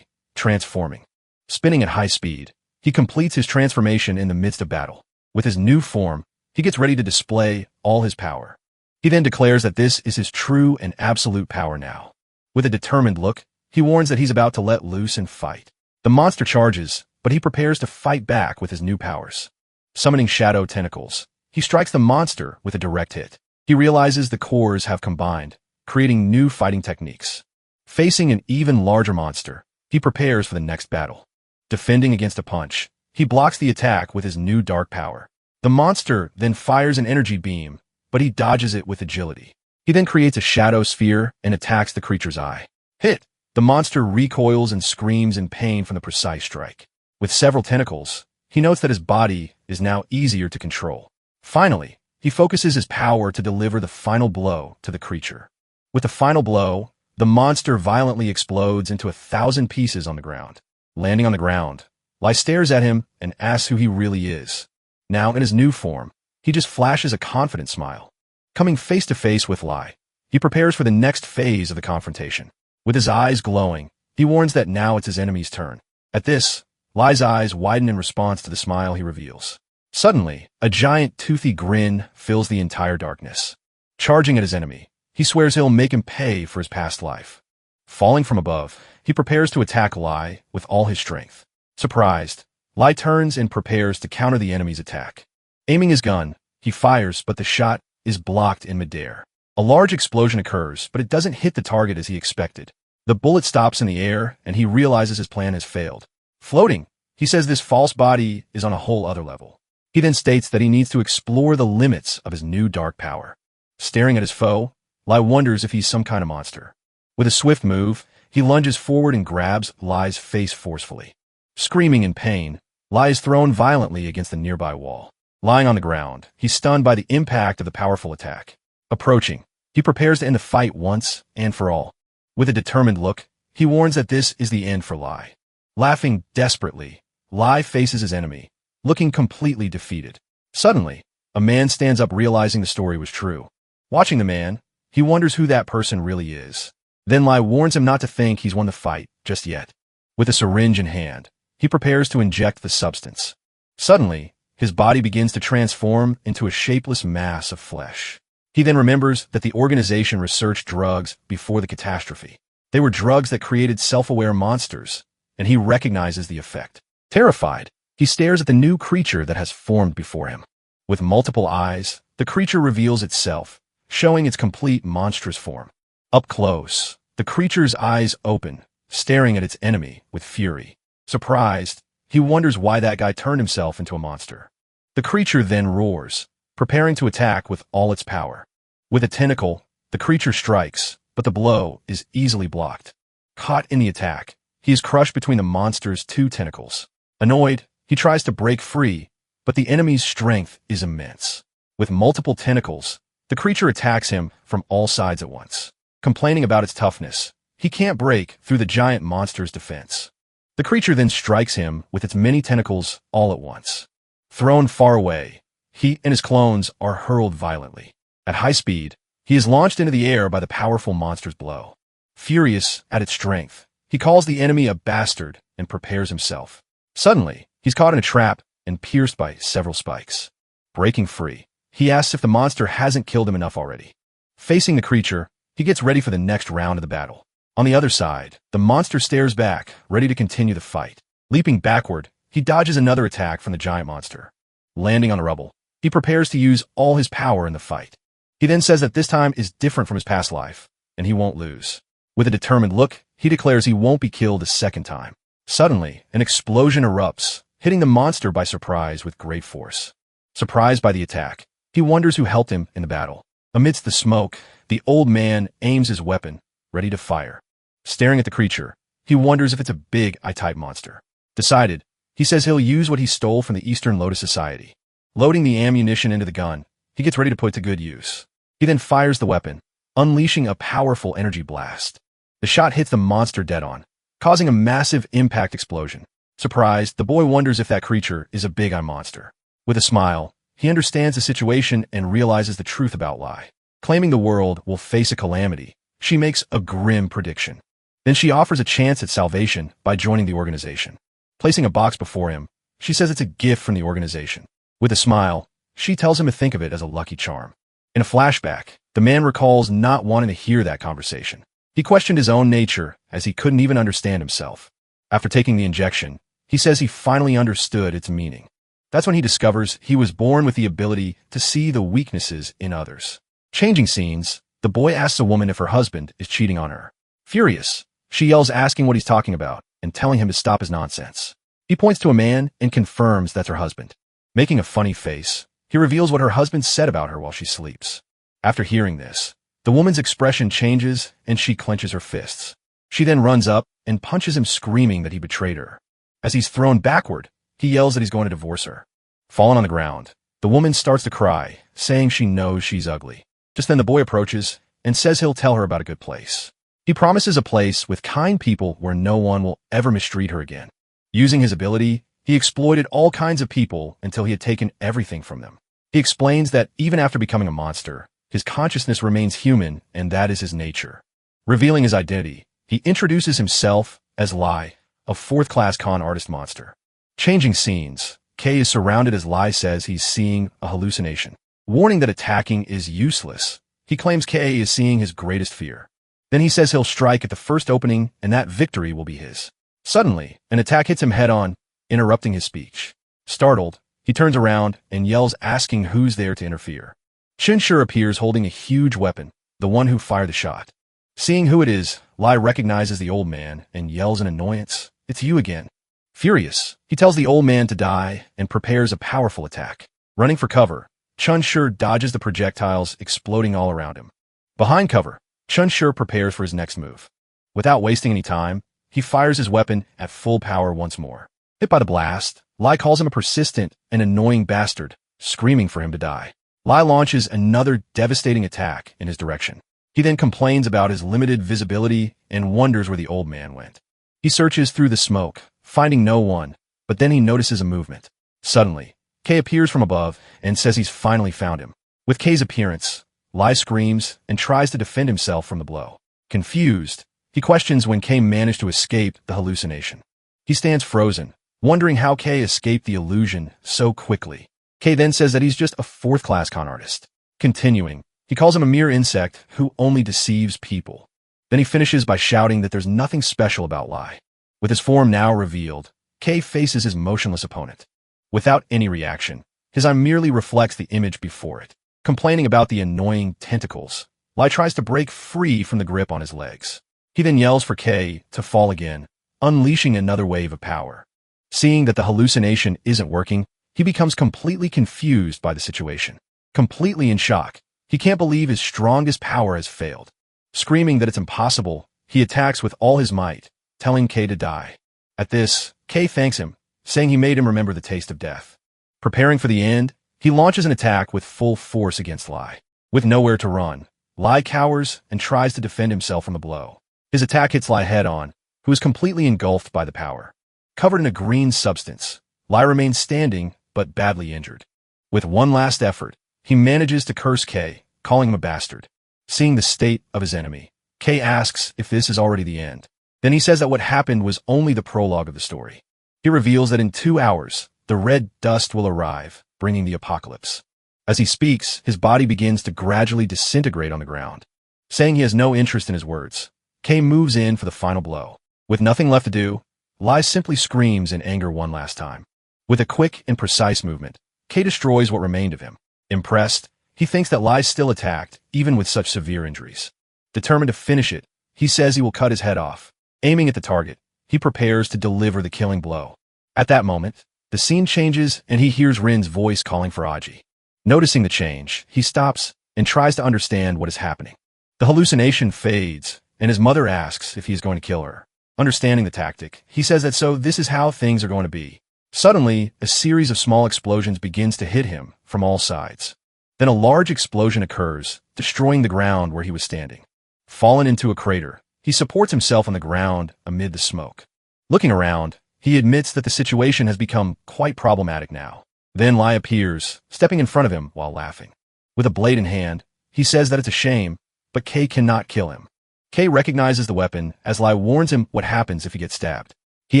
transforming. Spinning at high speed, he completes his transformation in the midst of battle. With his new form, he gets ready to display all his power. He then declares that this is his true and absolute power now. With a determined look, he warns that he's about to let loose and fight. The monster charges, but he prepares to fight back with his new powers. Summoning shadow tentacles, he strikes the monster with a direct hit. He realizes the cores have combined, creating new fighting techniques. Facing an even larger monster, he prepares for the next battle. Defending against a punch, he blocks the attack with his new dark power. The monster then fires an energy beam, but he dodges it with agility. He then creates a shadow sphere and attacks the creature's eye. Hit! The monster recoils and screams in pain from the precise strike. With several tentacles, he notes that his body is now easier to control. Finally, he focuses his power to deliver the final blow to the creature. With the final blow, the monster violently explodes into 1,000 pieces on the ground. Landing on the ground, Lai stares at him and asks who he really is. Now, in his new form, he just flashes a confident smile. Coming face to face with Lai, he prepares for the next phase of the confrontation. With his eyes glowing, he warns that now it's his enemy's turn. At this, Lai's eyes widen in response to the smile he reveals. Suddenly, a giant toothy grin fills the entire darkness. Charging at his enemy, he swears he'll make him pay for his past life. Falling from above, he prepares to attack Lai with all his strength. Surprised, Lai turns and prepares to counter the enemy's attack. Aiming his gun, he fires, but the shot is blocked in midair. A large explosion occurs, but it doesn't hit the target as he expected. The bullet stops in the air, and he realizes his plan has failed. Floating, he says this false body is on a whole other level. He then states that he needs to explore the limits of his new dark power. Staring at his foe, Lai wonders if he's some kind of monster. With a swift move, he lunges forward and grabs Lai's face forcefully. Screaming in pain, Lai is thrown violently against the nearby wall. Lying on the ground, he's stunned by the impact of the powerful attack. Approaching, he prepares to end the fight once and for all. With a determined look, he warns that this is the end for Lai. Laughing desperately, Lai faces his enemy, looking completely defeated. Suddenly, a man stands up realizing the story was true. Watching the man, he wonders who that person really is. Then Lai warns him not to think he's won the fight just yet. With a syringe in hand, he prepares to inject the substance. Suddenly, his body begins to transform into a shapeless mass of flesh. He then remembers that the organization researched drugs before the catastrophe. They were drugs that created self-aware monsters, and he recognizes the effect. Terrified, he stares at the new creature that has formed before him. With multiple eyes, the creature reveals itself, showing its complete monstrous form. Up close, the creature's eyes open, staring at its enemy with fury. Surprised, he wonders why that guy turned himself into a monster. The creature then roars, preparing to attack with all its power. With a tentacle, the creature strikes, but the blow is easily blocked. Caught in the attack, he is crushed between the monster's two tentacles. Annoyed, he tries to break free, but the enemy's strength is immense. With multiple tentacles, the creature attacks him from all sides at once. Complaining about its toughness, he can't break through the giant monster's defense. The creature then strikes him with its many tentacles all at once. Thrown far away, he and his clones are hurled violently. At high speed, he is launched into the air by the powerful monster's blow. Furious at its strength, he calls the enemy a bastard and prepares himself. Suddenly, he's caught in a trap and pierced by several spikes. Breaking free, he asks if the monster hasn't killed him enough already. Facing the creature, he gets ready for the next round of the battle. On the other side, the monster stares back, ready to continue the fight. Leaping backward, he dodges another attack from the giant monster. Landing on the rubble, he prepares to use all his power in the fight. He then says that this time is different from his past life, and he won't lose. With a determined look, he declares he won't be killed a second time. Suddenly, an explosion erupts, hitting the monster by surprise with great force. Surprised by the attack, he wonders who helped him in the battle. Amidst the smoke, the old man aims his weapon, ready to fire. Staring at the creature, he wonders if it's a big I-type monster. Decided, he says he'll use what he stole from the Eastern Lotus Society. Loading the ammunition into the gun, he gets ready to put it to good use. He then fires the weapon, unleashing a powerful energy blast. The shot hits the monster dead on, causing a massive impact explosion. Surprised, the boy wonders if that creature is a big eye monster. With a smile, he understands the situation and realizes the truth about Lai. Claiming the world will face a calamity, she makes a grim prediction. Then she offers a chance at salvation by joining the organization. Placing a box before him, she says it's a gift from the organization. With a smile, she tells him to think of it as a lucky charm. In a flashback, the man recalls not wanting to hear that conversation. He questioned his own nature as he couldn't even understand himself. After taking the injection, he says he finally understood its meaning. That's when he discovers he was born with the ability to see the weaknesses in others. Changing scenes, the boy asks a woman if her husband is cheating on her. Furious, she yells asking what he's talking about and telling him to stop his nonsense. He points to a man and confirms that's her husband. Making a funny face, He reveals what her husband said about her while she sleeps. After hearing this, the woman's expression changes and she clenches her fists. She then runs up and punches him, screaming that he betrayed her. As he's thrown backward, he yells that he's going to divorce her. Fallen on the ground, the woman starts to cry, saying she knows she's ugly. Just then the boy approaches and says he'll tell her about a good place. He promises a place with kind people where no one will ever mistreat her again. Using his ability, he exploited all kinds of people until he had taken everything from them. He explains that even after becoming a monster, his consciousness remains human, and that is his nature. Revealing his identity, he introduces himself as Lai, a fourth-class con artist monster. Changing scenes, Kei is surrounded as Lai says he's seeing a hallucination. Warning that attacking is useless, he claims Kei is seeing his greatest fear. Then he says he'll strike at the first opening and that victory will be his. Suddenly, an attack hits him head-on, interrupting his speech. Startled, he turns around and yells, asking who's there to interfere. Chunshur appears holding a huge weapon, the one who fired the shot. Seeing who it is, Lai recognizes the old man and yells in annoyance, "It's you again." Furious, he tells the old man to die and prepares a powerful attack. Running for cover, Chunshur dodges the projectiles exploding all around him. Behind cover, Chunshur prepares for his next move. Without wasting any time, he fires his weapon at full power once more. Hit by the blast, Lai calls him a persistent and annoying bastard, screaming for him to die. Lai launches another devastating attack in his direction. He then complains about his limited visibility and wonders where the old man went. He searches through the smoke, finding no one, but then he notices a movement. Suddenly, Kei appears from above and says he's finally found him. With Kei's appearance, Lai screams and tries to defend himself from the blow. Confused, he questions when Kei managed to escape the hallucination. He stands frozen, wondering how Kei escaped the illusion so quickly. Kei then says that he's just a fourth-class con artist. Continuing, he calls him a mere insect who only deceives people. Then he finishes by shouting that there's nothing special about Lai. With his form now revealed, Kei faces his motionless opponent. Without any reaction, his eye merely reflects the image before it. Complaining about the annoying tentacles, Lai tries to break free from the grip on his legs. He then yells for Kei to fall again, unleashing another wave of power. Seeing that the hallucination isn't working, he becomes completely confused by the situation. Completely in shock, he can't believe his strongest power has failed. Screaming that it's impossible, he attacks with all his might, telling Kei to die. At this, Kei thanks him, saying he made him remember the taste of death. Preparing for the end, he launches an attack with full force against Lai. With nowhere to run, Lai cowers and tries to defend himself from the blow. His attack hits Lai head-on, who is completely engulfed by the power. Covered in a green substance, Lai remains standing, but badly injured. With one last effort, he manages to curse Kei, calling him a bastard. Seeing the state of his enemy, Kei asks if this is already the end. Then he says that what happened was only the prologue of the story. He reveals that in 2 hours, the red dust will arrive, bringing the apocalypse. As he speaks, his body begins to gradually disintegrate on the ground. Saying he has no interest in his words, Kei moves in for the final blow. With nothing left to do, Lai simply screams in anger one last time. With a quick and precise movement, Kei destroys what remained of him. Impressed, he thinks that Lai's still attacked, even with such severe injuries. Determined to finish it, he says he will cut his head off. Aiming at the target, he prepares to deliver the killing blow. At that moment, the scene changes and he hears Rin's voice calling for Aji. Noticing the change, he stops and tries to understand what is happening. The hallucination fades, and his mother asks if he is going to kill her. Understanding the tactic, he says that so this is how things are going to be. Suddenly, a series of small explosions begins to hit him from all sides. Then a large explosion occurs, destroying the ground where he was standing. Fallen into a crater, he supports himself on the ground amid the smoke. Looking around, he admits that the situation has become quite problematic now. Then Lai appears, stepping in front of him while laughing. With a blade in hand, he says that it's a shame, but Kei cannot kill him. Kei recognizes the weapon as Lai warns him what happens if he gets stabbed. He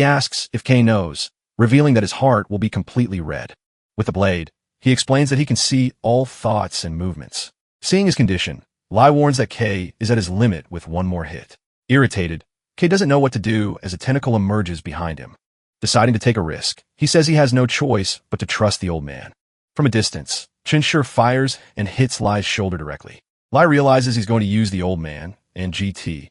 asks if Kei knows, revealing that his heart will be completely red. With the blade, he explains that he can see all thoughts and movements. Seeing his condition, Lai warns that Kei is at his limit with one more hit. Irritated, Kei doesn't know what to do as a tentacle emerges behind him. Deciding to take a risk, he says he has no choice but to trust the old man. From a distance, Chunshur fires and hits Lai's shoulder directly. Lai realizes he's going to use the old man and GT,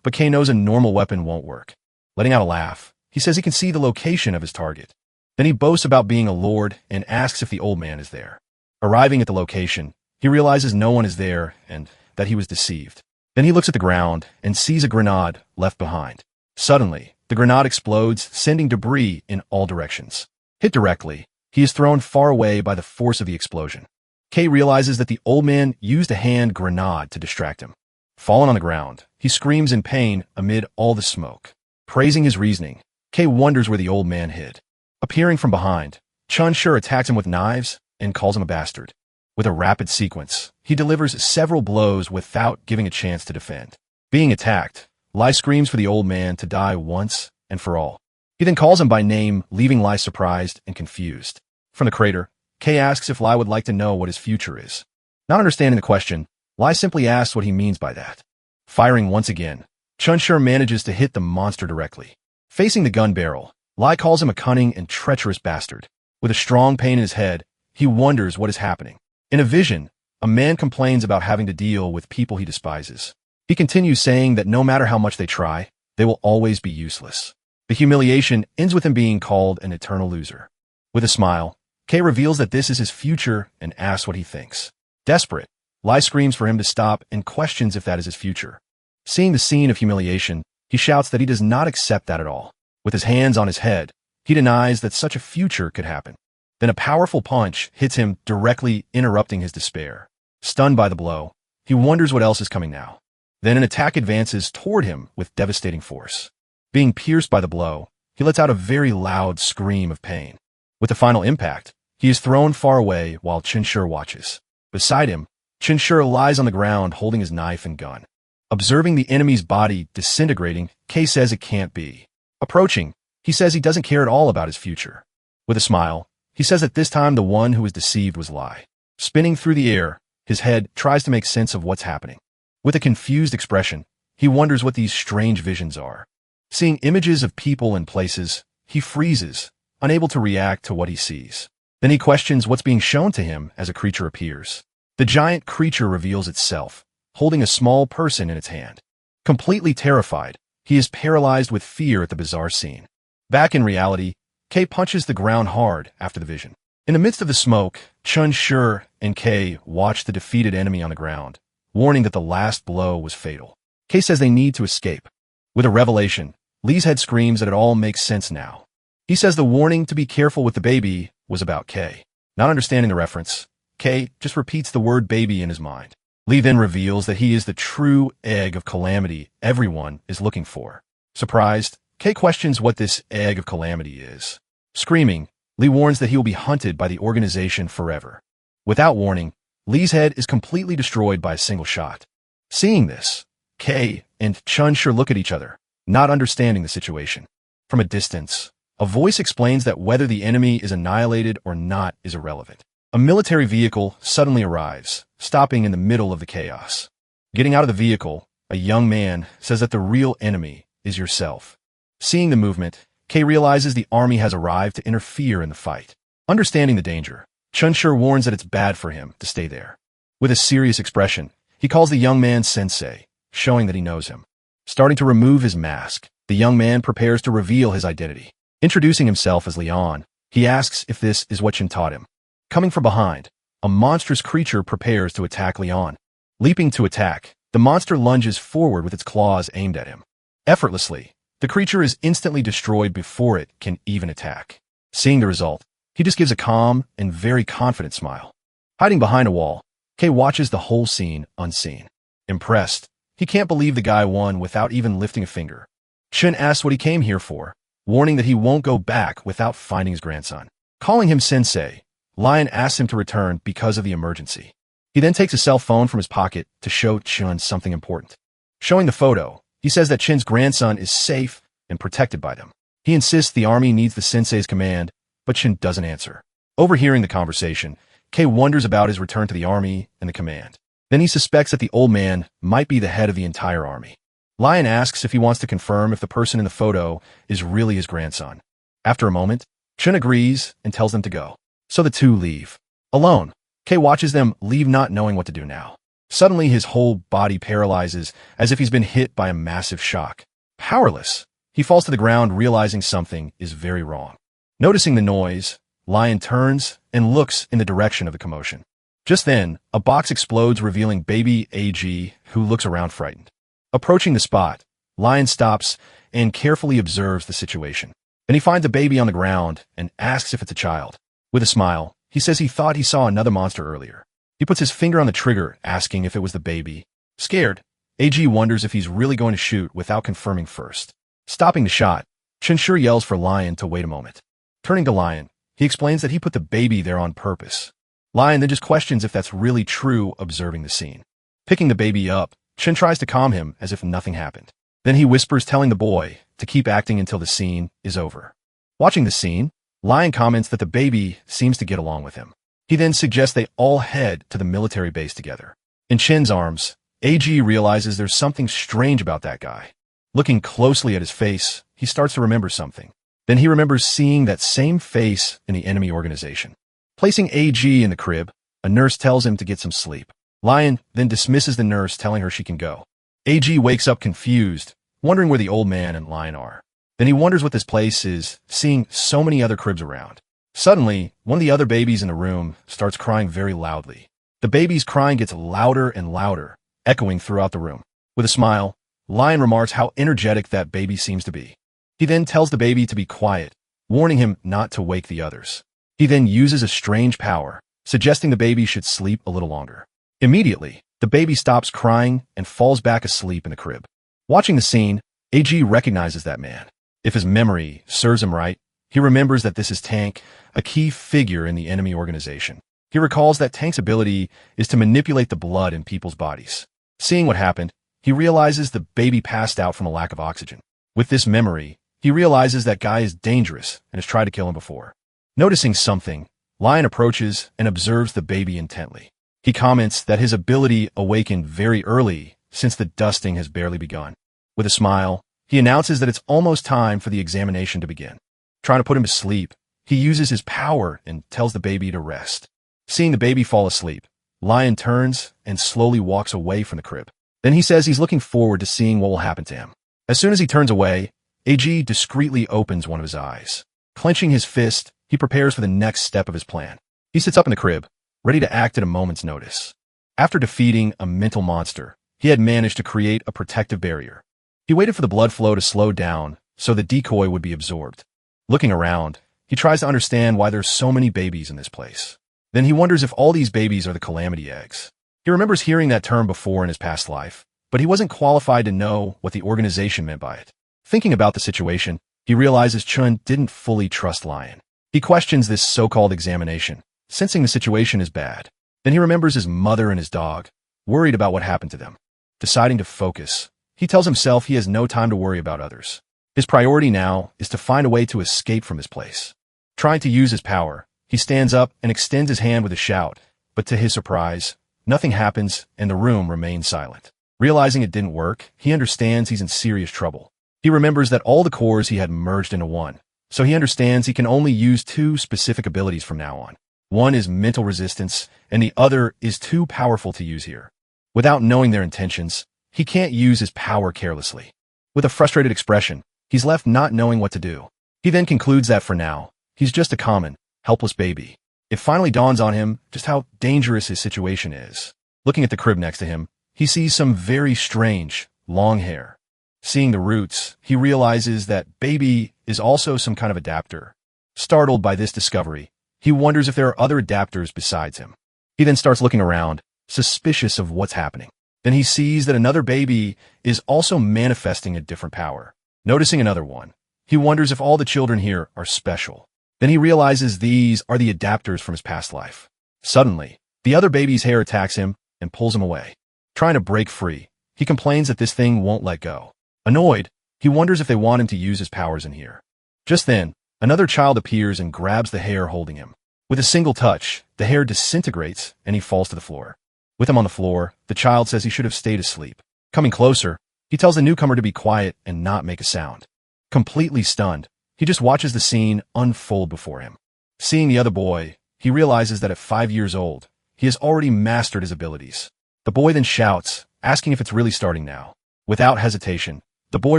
but Kei knows a normal weapon won't work. Letting out a laugh, he says he can see the location of his target. Then he boasts about being a lord and asks if the old man is there. Arriving at the location, he realizes no one is there and that he was deceived. Then he looks at the ground and sees a grenade left behind. Suddenly, the grenade explodes, sending debris in all directions. Hit directly, he is thrown far away by the force of the explosion. Kay realizes that the old man used a hand grenade to distract him. Fallen on the ground, he screams in pain amid all the smoke. Praising his reasoning, Kay wonders where the old man hid. Appearing from behind, Chun-Shur attacks him with knives and calls him a bastard. With a rapid sequence, he delivers several blows without giving a chance to defend. Being attacked, Lai screams for the old man to die once and for all. He then calls him by name, leaving Lai surprised and confused. From the crater, Kay asks if Lai would like to know what his future is. Not understanding the question, Lai simply asks what he means by that. Firing once again, Chun-Shur manages to hit the monster directly. Facing the gun barrel, Lai calls him a cunning and treacherous bastard. With a strong pain in his head, he wonders what is happening. In a vision, a man complains about having to deal with people he despises. He continues saying that no matter how much they try, they will always be useless. The humiliation ends with him being called an eternal loser. With a smile, Kay reveals that this is his future and asks what he thinks. Desperate, Lai screams for him to stop and questions if that is his future. Seeing the scene of humiliation, he shouts that he does not accept that at all. With his hands on his head, he denies that such a future could happen. Then a powerful punch hits him directly, interrupting his despair. Stunned by the blow, he wonders what else is coming now. Then an attack advances toward him with devastating force. Being pierced by the blow, he lets out a very loud scream of pain. With the final impact, he is thrown far away while Chun-Shur watches. Beside him, Chun-Shur lies on the ground holding his knife and gun. Observing the enemy's body disintegrating, Kay says it can't be. Approaching, he says he doesn't care at all about his future. With a smile, he says that this time the one who was deceived was Lai. Spinning through the air, his head tries to make sense of what's happening. With a confused expression, he wonders what these strange visions are. Seeing images of people and places, he freezes, unable to react to what he sees. Then he questions what's being shown to him as a creature appears. The giant creature reveals itself, holding a small person in its hand. Completely terrified, he is paralyzed with fear at the bizarre scene. Back in reality, Kay punches the ground hard after the vision. In the midst of the smoke, Chun-Shur and Kay watch the defeated enemy on the ground, warning that the last blow was fatal. Kay says they need to escape. With a revelation, Lee's head screams that it all makes sense now. He says the warning to be careful with the baby was about Kay. Not understanding the reference, Kay just repeats the word baby in his mind. Lee then reveals that he is the true egg of calamity everyone is looking for. Surprised, Kay questions what this egg of calamity is. Screaming, Lee warns that he will be hunted by the organization forever. Without warning, Lee's head is completely destroyed by a single shot. Seeing this, Kay and Chun-Shur look at each other, not understanding the situation. From a distance, a voice explains that whether the enemy is annihilated or not is irrelevant. A military vehicle suddenly arrives, stopping in the middle of the chaos. Getting out of the vehicle, a young man says that the real enemy is yourself. Seeing the movement, Kay realizes the army has arrived to interfere in the fight. Understanding the danger, Chun-Shur warns that it's bad for him to stay there. With a serious expression, he calls the young man sensei, showing that he knows him. Starting to remove his mask, the young man prepares to reveal his identity. Introducing himself as Leon, he asks if this is what Chin taught him. Coming from behind, a monstrous creature prepares to attack Leon. Leaping to attack, the monster lunges forward with its claws aimed at him. Effortlessly, the creature is instantly destroyed before it can even attack. Seeing the result, he just gives a calm and very confident smile. Hiding behind a wall, Kay watches the whole scene unseen. Impressed, he can't believe the guy won without even lifting a finger. Chin asks what he came here for, warning that he won't go back without finding his grandson. Calling him sensei, Lion asks him to return because of the emergency. He then takes a cell phone from his pocket to show Chin something important. Showing the photo, he says that Chin's grandson is safe and protected by them. He insists the army needs the sensei's command, but Chin doesn't answer. Overhearing the conversation, Kay wonders about his return to the army and the command. Then he suspects that the old man might be the head of the entire army. Lion asks if he wants to confirm if the person in the photo is really his grandson. After a moment, Chin agrees and tells them to go. So the two leave. Alone, Kay watches them leave not knowing what to do now. Suddenly his whole body paralyzes as if he's been hit by a massive shock. Powerless, he falls to the ground realizing something is very wrong. Noticing the noise, Lion turns and looks in the direction of the commotion. Just then, a box explodes, revealing baby AG, who looks around frightened. Approaching the spot, Lion stops and carefully observes the situation. Then he finds a baby on the ground and asks if it's a child. With a smile, he says he thought he saw another monster earlier. He puts his finger on the trigger, asking if it was the baby. Scared, AG wonders if he's really going to shoot without confirming first. Stopping the shot, Shinshur yells for Lion to wait a moment. Turning to Lion, he explains that he put the baby there on purpose. Lion then just questions if that's really true, observing the scene. Picking the baby up, Chen tries to calm him as if nothing happened. Then he whispers, telling the boy to keep acting until the scene is over. Watching the scene, Lion comments that the baby seems to get along with him. He then suggests they all head to the military base together. In Chen's arms, AG realizes there's something strange about that guy. Looking closely at his face, he starts to remember something. Then he remembers seeing that same face in the enemy organization. Placing AG in the crib, a nurse tells him to get some sleep. Lion then dismisses the nurse, telling her she can go. AG wakes up confused, wondering where the old man and Lion are. Then he wonders what this place is, seeing so many other cribs around. Suddenly, one of the other babies in the room starts crying very loudly. The baby's crying gets louder and louder, echoing throughout the room. With a smile, Lion remarks how energetic that baby seems to be. He then tells the baby to be quiet, warning him not to wake the others. He then uses a strange power, suggesting the baby should sleep a little longer. Immediately, the baby stops crying and falls back asleep in the crib. Watching the scene, AG recognizes that man. If his memory serves him right, he remembers that this is Tank, a key figure in the enemy organization. He recalls that Tank's ability is to manipulate the blood in people's bodies. Seeing what happened, he realizes the baby passed out from a lack of oxygen. With this memory, he realizes that guy is dangerous and has tried to kill him before. Noticing something, Lion approaches and observes the baby intently. He comments that his ability awakened very early, since the dusting has barely begun. With a smile, he announces that it's almost time for the examination to begin. Trying to put him to sleep, he uses his power and tells the baby to rest. Seeing the baby fall asleep, Lion turns and slowly walks away from the crib. Then he says he's looking forward to seeing what will happen to him. As soon as he turns away, AG discreetly opens one of his eyes. Clenching his fist, he prepares for the next step of his plan. He sits up in the crib, ready to act at a moment's notice. After defeating a mental monster, he had managed to create a protective barrier. He waited for the blood flow to slow down so the decoy would be absorbed. Looking around, he tries to understand why there's so many babies in this place. Then he wonders if all these babies are the calamity eggs. He remembers hearing that term before in his past life, but he wasn't qualified to know what the organization meant by it. Thinking about the situation, he realizes Chun didn't fully trust Lion. He questions this so-called examination, sensing the situation is bad. Then he remembers his mother and his dog, worried about what happened to them. Deciding to focus, he tells himself he has no time to worry about others. His priority now is to find a way to escape from this place. Trying to use his power, he stands up and extends his hand with a shout, but to his surprise, nothing happens and the room remains silent. Realizing it didn't work, he understands he's in serious trouble. He remembers that all the cores he had merged into one, so he understands he can only use two specific abilities from now on. One is mental resistance, and the other is too powerful to use here. Without knowing their intentions, he can't use his power carelessly. With a frustrated expression, he's left not knowing what to do. He then concludes that for now, he's just a common, helpless baby. It finally dawns on him just how dangerous his situation is. Looking at the crib next to him, he sees some very strange, long hair. Seeing the roots, he realizes that baby is also some kind of adapter. Startled by this discovery, he wonders if there are other adapters besides him. He then starts looking around, suspicious of what's happening. Then he sees that another baby is also manifesting a different power. Noticing another one, he wonders if all the children here are special. Then he realizes these are the adapters from his past life. Suddenly, the other baby's hair attacks him and pulls him away. Trying to break free, he complains that this thing won't let go. Annoyed, he wonders if they want him to use his powers in here. Just then, another child appears and grabs the hair holding him. With a single touch, the hair disintegrates and he falls to the floor. With him on the floor, the child says he should have stayed asleep. Coming closer, he tells the newcomer to be quiet and not make a sound. Completely stunned, he just watches the scene unfold before him. Seeing the other boy, he realizes that at 5 years old, he has already mastered his abilities. The boy then shouts, asking if it's really starting now. Without hesitation, the boy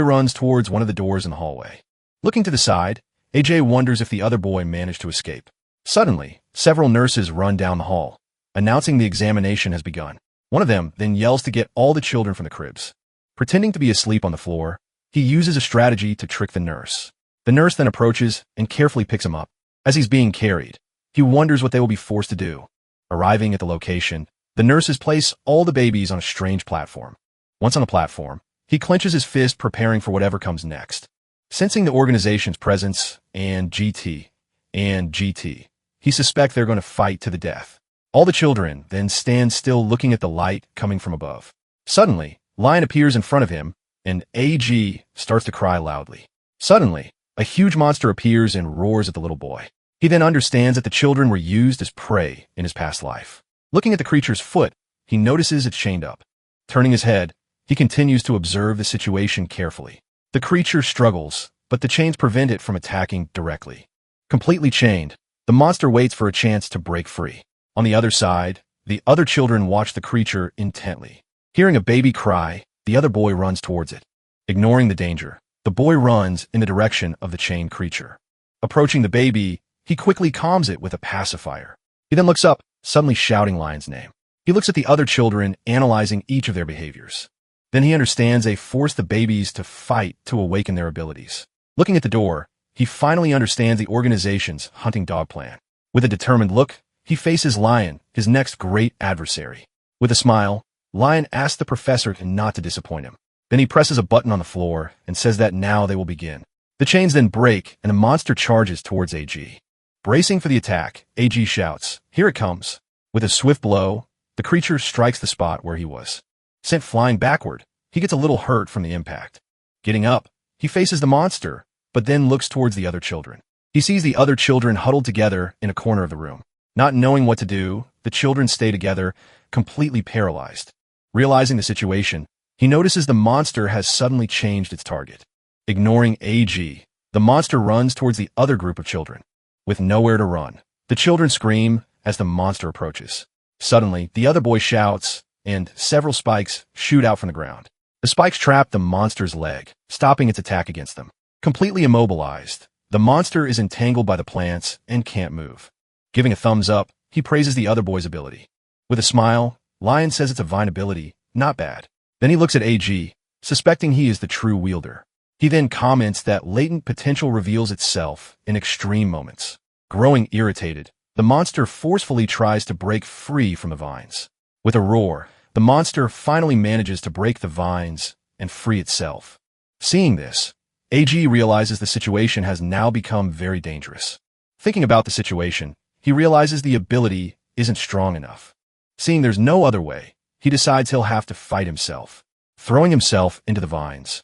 runs towards one of the doors in the hallway. Looking to the side, AJ wonders if the other boy managed to escape. Suddenly, several nurses run down the hall, announcing the examination has begun. One of them then yells to get all the children from the cribs. Pretending to be asleep on the floor, he uses a strategy to trick the nurse. The nurse then approaches and carefully picks him up. As he's being carried, he wonders what they will be forced to do. Arriving at the location, the nurses place all the babies on a strange platform. Once on the platform, he clenches his fist preparing for whatever comes next. Sensing the organization's presence and GT, he suspects they're going to fight to the death. All the children then stand still looking at the light coming from above. Suddenly, Lion appears in front of him, and AG starts to cry loudly. Suddenly, a huge monster appears and roars at the little boy. He then understands that the children were used as prey in his past life. Looking at the creature's foot, he notices it's chained up. Turning his head, he continues to observe the situation carefully. The creature struggles, but the chains prevent it from attacking directly. Completely chained, the monster waits for a chance to break free. On the other side, the other children watch the creature intently. Hearing a baby cry, the other boy runs towards it. Ignoring the danger, the boy runs in the direction of the chained creature. Approaching the baby, he quickly calms it with a pacifier. He then looks up, suddenly shouting Lion's name. He looks at the other children, analyzing each of their behaviors. Then he understands they force the babies to fight to awaken their abilities. Looking at the door, he finally understands the organization's hunting dog plan. With a determined look, he faces Lion, his next great adversary. With a smile, Lion asks the professor not to disappoint him. Then he presses a button on the floor and says that now they will begin. The chains then break and the monster charges towards AG. Bracing for the attack, AG shouts, "Here it comes." With a swift blow, the creature strikes the spot where he was. Sent flying backward, he gets a little hurt from the impact. Getting up, he faces the monster, but then looks towards the other children. He sees the other children huddled together in a corner of the room. Not knowing what to do, the children stay together, completely paralyzed. Realizing the situation, he notices the monster has suddenly changed its target. Ignoring AG, the monster runs towards the other group of children. With nowhere to run, the children scream as the monster approaches. Suddenly, the other boy shouts, and several spikes shoot out from the ground. The spikes trap the monster's leg, stopping its attack against them. Completely immobilized, the monster is entangled by the plants and can't move. Giving a thumbs up, he praises the other boy's ability. With a smile, Lion says it's a fine ability, not bad. Then he looks at AG, suspecting he is the true wielder. He then comments that latent potential reveals itself in extreme moments. Growing irritated, the monster forcefully tries to break free from the vines. With a roar, the monster finally manages to break the vines and free itself. Seeing this, AG realizes the situation has now become very dangerous. Thinking about the situation, he realizes the ability isn't strong enough. Seeing there's no other way, he decides he'll have to fight himself. Throwing himself into the vines,